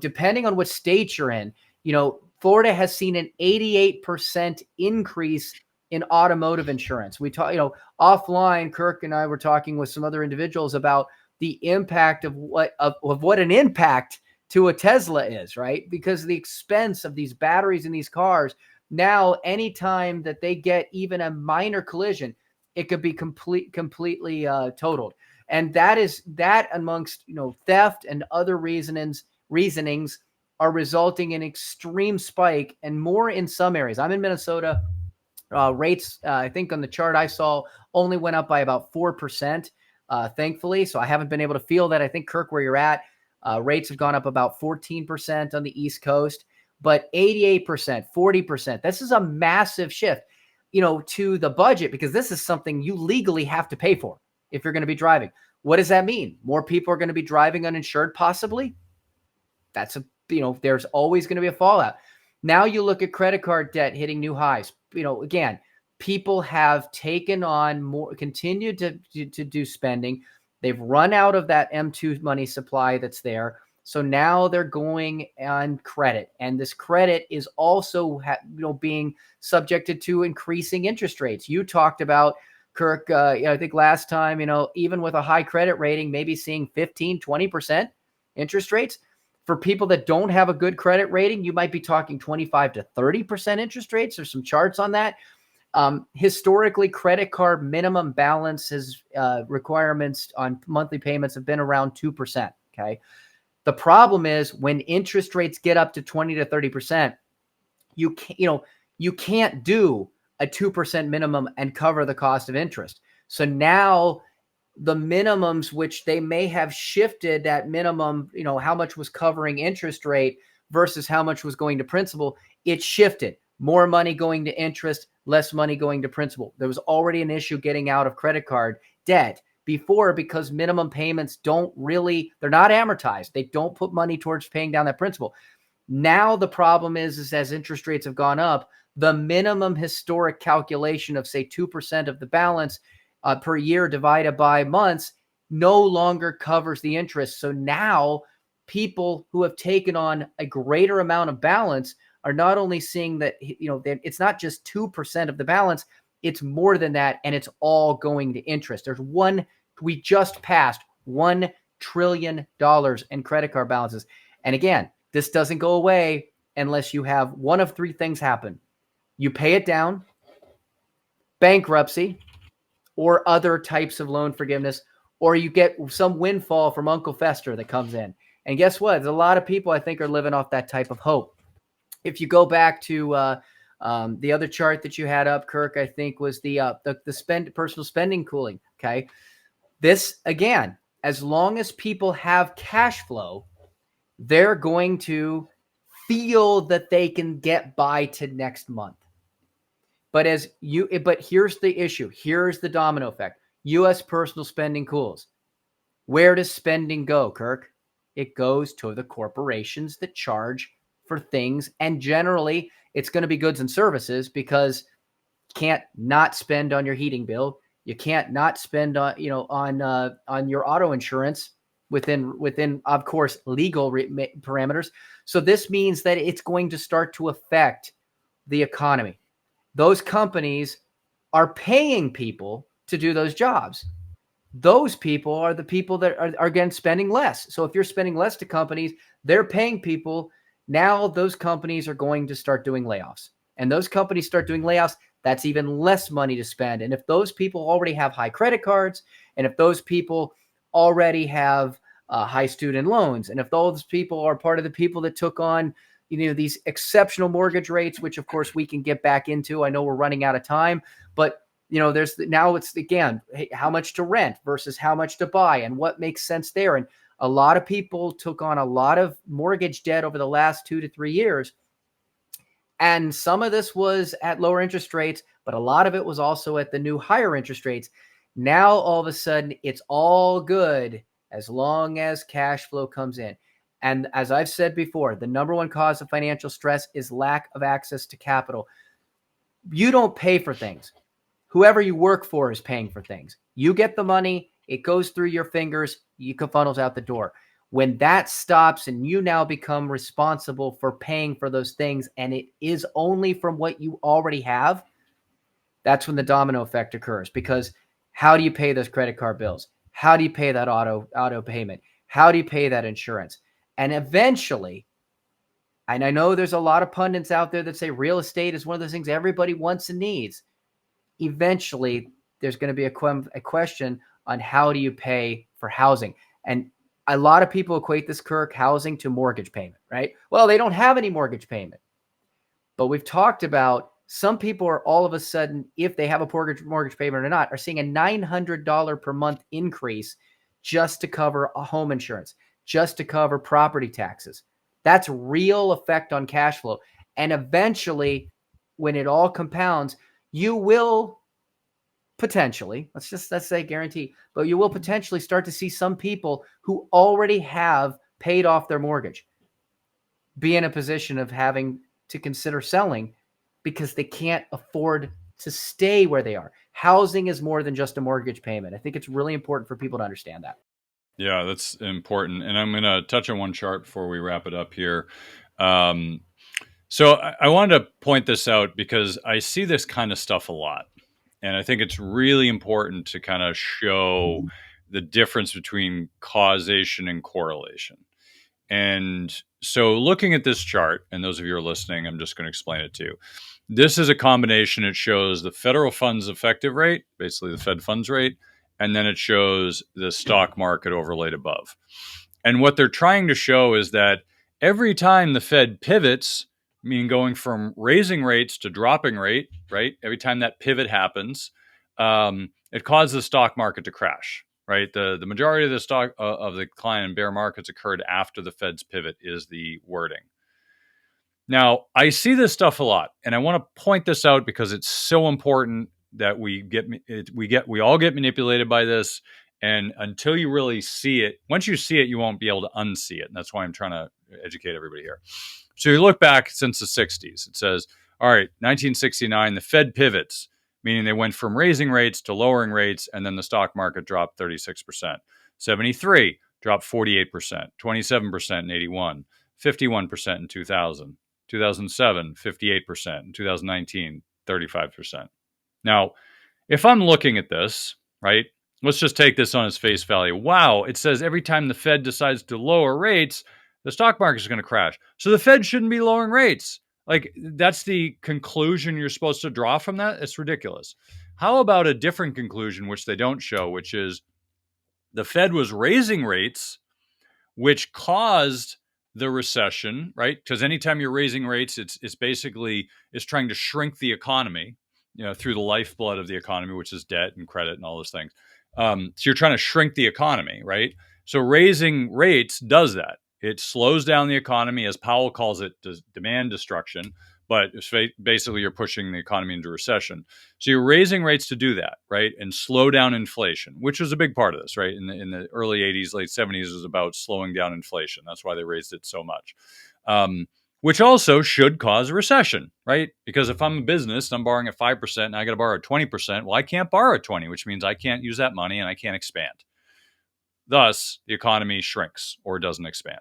depending on what state you're in, Florida has seen an 88% increase in automotive insurance. We talk, offline, Kirk and I were talking with some other individuals about the impact of what an impact to a Tesla is, right? Because the expense of these batteries in these cars, now anytime that they get even a minor collision, it could be completely totaled. And that amongst, theft and other reasonings are resulting in extreme spike, and more in some areas. I'm in Minnesota. Rates, I think on the chart I saw, only went up by about 4%, thankfully. So I haven't been able to feel that. I think, Kirk, where you're at, rates have gone up about 14% on the East Coast, but 88%, 40%. This is a massive shift, to the budget, because this is something you legally have to pay for if you're going to be driving. What does that mean? More people are going to be driving uninsured, possibly? There's always going to be a fallout. Now you look at credit card debt hitting new highs. Again, people have taken on more, continued to do spending. They've run out of that M2 money supply that's there. So now they're going on credit. And this credit is also, being subjected to increasing interest rates. You talked about, Kirk, I think last time, even with a high credit rating, maybe seeing 15, 20% interest rates. For people that don't have a good credit rating, you might be talking 25 to 30% interest rates. There's some charts on that. Historically, credit card minimum balances requirements on monthly payments have been around 2%. Okay. The problem is when interest rates get up to 20 to 30%, you can't do a 2% minimum and cover the cost of interest. So now the minimums, which they may have shifted that minimum, how much was covering interest rate versus how much was going to principal, it shifted. More money going to interest, less money going to principal. There was already an issue getting out of credit card debt before, because minimum payments they're not amortized. They don't put money towards paying down that principal. Now the problem is as interest rates have gone up, the minimum historic calculation of, say, 2% of the balance per year divided by months no longer covers the interest. So now people who have taken on a greater amount of balance are not only seeing that, it's not just 2% of the balance, it's more than that. And it's all going to interest. We just passed $1 trillion in credit card balances. And again, this doesn't go away unless you have one of three things happen. You pay it down, bankruptcy, or other types of loan forgiveness, or you get some windfall from Uncle Fester that comes in. And guess what? There's a lot of people, I think, are living off that type of hope. If you go back to the other chart that you had up, Kirk, I think was the personal spending cooling. Okay. This, again, as long as people have cash flow, they're going to feel that they can get by to next month. But here's the issue. Here's the domino effect. U.S. personal spending cools. Where does spending go, Kirk? It goes to the corporations that charge for things. And generally, it's going to be goods and services, because you can't not spend on your heating bill. You can't not spend on your auto insurance within, of course, legal parameters. So this means that it's going to start to affect the economy. Those companies are paying people to do those jobs. those people are the people that are again spending less. So if you're spending less to companies, they're paying people. Now those companies are going to start doing layoffs. And those companies start doing layoffs, that's even less money to spend. And if those people already have high credit cards, and if those people already have high student loans, and if those people are part of the people that took on these exceptional mortgage rates, which of course we can get back into. I know we're running out of time, but there's now it's again, how much to rent versus how much to buy and what makes sense there. And a lot of people took on a lot of mortgage debt over the last 2 to 3 years. And some of this was at lower interest rates, but a lot of it was also at the new higher interest rates. Now, all of a sudden, it's all good as long as cash flow comes in. And as I've said before, the number one cause of financial stress is lack of access to capital. You don't pay for things. Whoever you work for is paying for things. You get the money, it goes through your fingers, you can funnels out the door. When that stops and you now become responsible for paying for those things, and it is only from what you already have, that's when the domino effect occurs. Because how do you pay those credit card bills? How do you pay that auto payment? How do you pay that insurance? And eventually, and I know there's a lot of pundits out there that say real estate is one of those things everybody wants and needs. Eventually, there's going to be a question on how do you pay for housing. And a lot of people equate this, Kirk, housing to mortgage payment, right? Well, they don't have any mortgage payment. But we've talked about some people are all of a sudden, if they have a mortgage payment or not, are seeing a $900 per month increase just to cover a home insurance, just to cover property taxes. That's real effect on cash flow. And eventually, when it all compounds, you will potentially, let's say guarantee, but you will potentially start to see some people who already have paid off their mortgage be in a position of having to consider selling because they can't afford to stay where they are. Housing is more than just a mortgage payment. I think it's really important for people to understand that. Yeah, that's important. And I'm going to touch on one chart before we wrap it up here. So I wanted to point this out because I see this kind of stuff a lot. And I think it's really important to kind of show the difference between causation and correlation. And so looking at this chart, and those of you who are listening, I'm just going to explain it to you. This is a combination. It shows the federal funds effective rate, basically the Fed funds rate, and then it shows the stock market overlaid above. And what they're trying to show is that every time the Fed pivots, meaning going from raising rates to dropping rate, right? Every time that pivot happens, it causes the stock market to crash, right? The majority of the stock of the decline in bear markets occurred after the Fed's pivot is the wording. Now, I see this stuff a lot, and I want to point this out because it's so important that we all get manipulated by this. And until you really see it, once you see it, you won't be able to unsee it. And that's why I'm trying to educate everybody here. So you look back since the 60s, it says, all right, 1969, the Fed pivots, meaning they went from raising rates to lowering rates, and then the stock market dropped 36%. 73 dropped 48%, 27% in 81, 51% in 2000, 2007, 58%, in 2019, 35%. Now, if I'm looking at this, right, let's just take this on its face value. Wow, it says every time the Fed decides to lower rates, the stock market is going to crash. So the Fed shouldn't be lowering rates. Like, that's the conclusion you're supposed to draw from that? It's ridiculous. How about a different conclusion, which they don't show, which is the Fed was raising rates, which caused the recession, right? Because anytime you're raising rates, it's basically trying to shrink the economy, through the lifeblood of the economy, which is debt and credit and all those things. So you're trying to shrink the economy, right? So raising rates does that. It slows down the economy, as Powell calls it, demand destruction. But basically, you're pushing the economy into recession. So you're raising rates to do that, right? And slow down inflation, which was a big part of this, right? In the early 80s, late 70s, it was about slowing down inflation. That's why they raised it so much. Which also should cause a recession, right? Because if I'm a business and I'm borrowing at 5% and I got to borrow at 20%, well, I can't borrow at 20, which means I can't use that money and I can't expand. Thus, the economy shrinks or doesn't expand.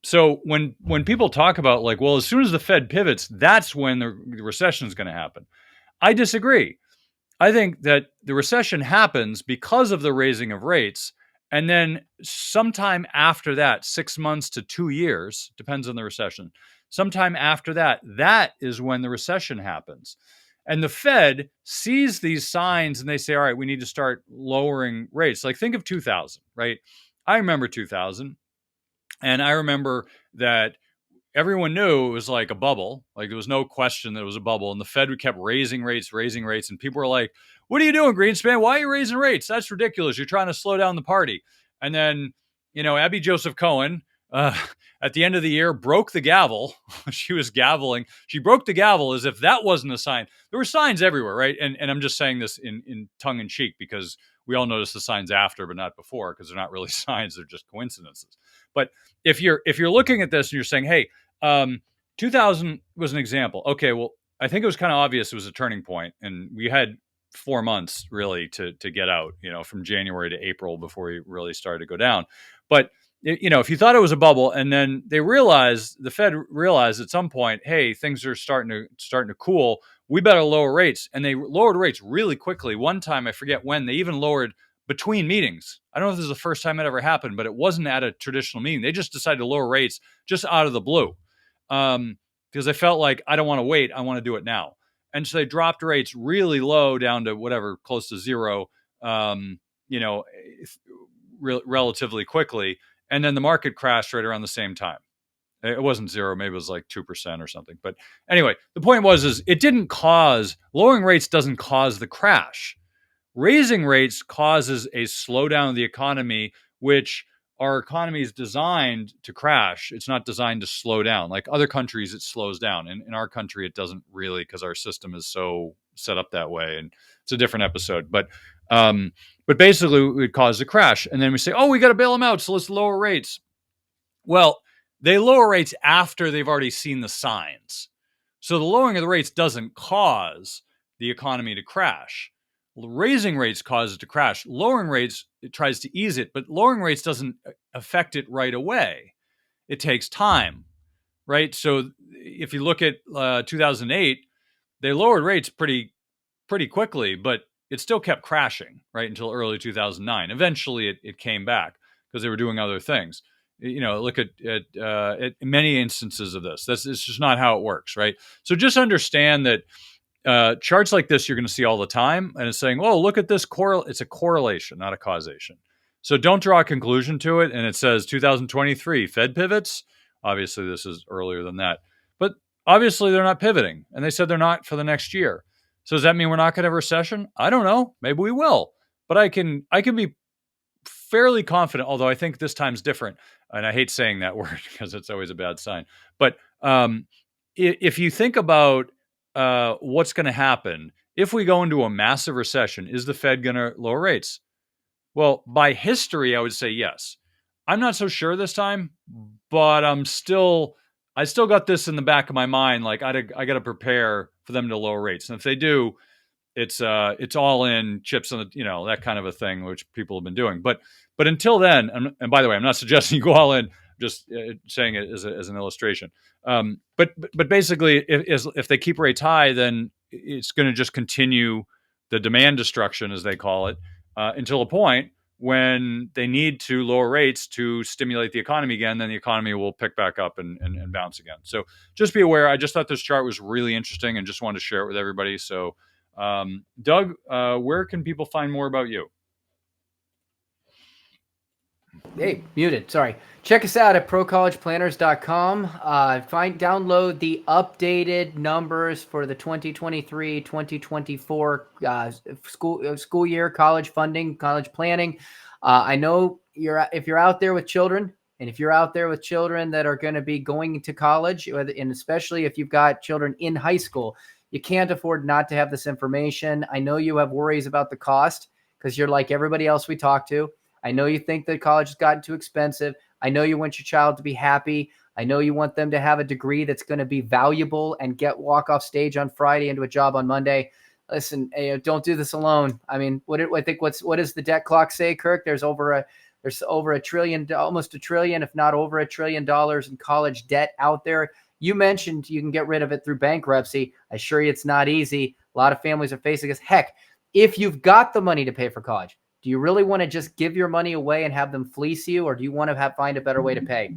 So when people talk about like, well, as soon as the Fed pivots, that's when the recession is going to happen. I disagree. I think that the recession happens because of the raising of rates. And then sometime after that, 6 months to 2 years, depends on the recession. Sometime after that, that is when the recession happens. And the Fed sees these signs and they say, all right, we need to start lowering rates. Like think of 2000, right? I remember 2000. And I remember that everyone knew it was like a bubble. Like there was no question that it was a bubble. And the Fed kept raising rates. And people were like, what are you doing, Greenspan? Why are you raising rates? That's ridiculous. You're trying to slow down the party. And then, Abby Joseph Cohen, at the end of the year, broke the gavel. She was gaveling. She broke the gavel as if that wasn't a sign. There were signs everywhere, right? And I'm just saying this in tongue in cheek because we all notice the signs after, but not before, because they're not really signs. They're just coincidences. But if you're looking at this and you're saying, hey, 2000 was an example. Okay, well, I think it was kind of obvious it was a turning point, and we had 4 months really to get out, from January to April before we really started to go down. But if you thought it was a bubble, and then the Fed realized at some point, hey, things are starting to cool. We better lower rates, and they lowered rates really quickly. One time, I forget when, they even lowered between meetings. I don't know if this is the first time it ever happened, but it wasn't at a traditional meeting. They just decided to lower rates just out of the blue. Because they felt like, I don't want to wait. I want to do it now. And so they dropped rates really low down to whatever, close to zero, relatively quickly. And then the market crashed right around the same time. It wasn't zero. Maybe it was like 2% or something. But anyway, the point is lowering rates doesn't cause the crash. Raising rates causes a slowdown of the economy, which our economy is designed to crash. It's not designed to slow down. Like other countries, it slows down. In our country, it doesn't really, because our system is so set up that way. And it's a different episode. But basically, it would cause a crash. And then we say, oh, we got to bail them out, so let's lower rates. Well, they lower rates after they've already seen the signs. So the lowering of the rates doesn't cause the economy to crash. Raising rates causes it to crash. Lowering rates, it tries to ease it, but lowering rates doesn't affect it right away. It takes time, right? So if you look at 2008, they lowered rates pretty quickly, but it still kept crashing, right, until early 2009. Eventually, it came back because they were doing other things. Look at many instances of this. It's just not how it works, right? So just understand that charts like this you're going to see all the time, and it's saying, oh, look at this it's a correlation, not a causation. So don't draw a conclusion to it. And it says 2023 Fed pivots. Obviously this is earlier than that, but obviously they're not pivoting, and they said they're not for the next year. So does that mean we're not going to have a recession? I don't know. Maybe we will, but I can be fairly confident, although I think this time's different, and I hate saying that word because it's always a bad sign. But if you think about what's going to happen if we go into a massive recession, is the Fed going to lower rates? Well, by history, I would say yes. I'm not so sure this time, but I still got this in the back of my mind. Like I got to prepare for them to lower rates. And if they do, it's all in chips on the, that kind of a thing, which people have been doing. But until then, and by the way, I'm not suggesting you go all in, just saying it as an illustration. But basically, if they keep rates high, then it's going to just continue the demand destruction, as they call it, until a point when they need to lower rates to stimulate the economy again. Then the economy will pick back up and bounce again. So just be aware. I just thought this chart was really interesting and just wanted to share it with everybody. So, Doug, where can people find more about you? Hey, muted. Sorry. Check us out at ProCollegePlanners.com. Download the updated numbers for the 2023-2024 school year, college funding, college planning. I know if you're out there with children, and if you're out there with children that are going to be going to college, and especially if you've got children in high school, you can't afford not to have this information. I know you have worries about the cost because you're like everybody else we talk to. I know you think that college has gotten too expensive. I know you want your child to be happy. I know you want them to have a degree that's going to be valuable and walk off stage on Friday into a job on Monday. Listen, don't do this alone. I mean, what does the debt clock say, Kirk? There's over a trillion, almost $1 trillion, if not over $1 trillion in college debt out there. You mentioned you can get rid of it through bankruptcy. I assure you it's not easy. A lot of families are facing this. Heck, If you've got the money to pay for college, do you really want to just give your money away and have them fleece you, or do you want to find a better way to pay?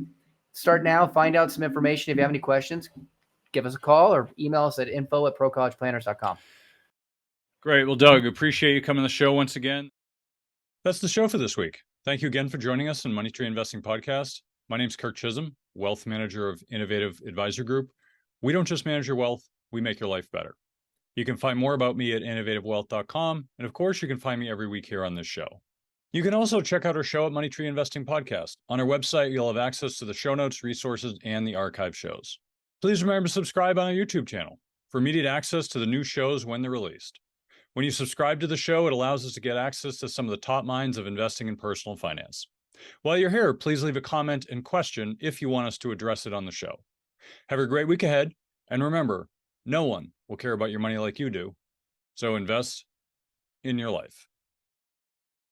Start now. Find out some information. If you have any questions, give us a call or email us at info@procollegeplanners.com. Great. Well, Doug, appreciate you coming on the show once again. That's the show for this week. Thank you again for joining us on Money Tree Investing Podcast. My name's Kirk Chisholm, Wealth Manager of Innovative Advisor Group. We don't just manage your wealth, we make your life better. You can find more about me at innovativewealth.com. And of course, you can find me every week here on this show. You can also check out our show at Money Tree Investing Podcast. On our website, you'll have access to the show notes, resources, and the archive shows. Please remember to subscribe on our YouTube channel for immediate access to the new shows when they're released. When you subscribe to the show, it allows us to get access to some of the top minds of investing in personal finance. While you're here, please leave a comment and question if you want us to address it on the show. Have a great week ahead, and remember, no one will care about your money like you do, so invest in your life.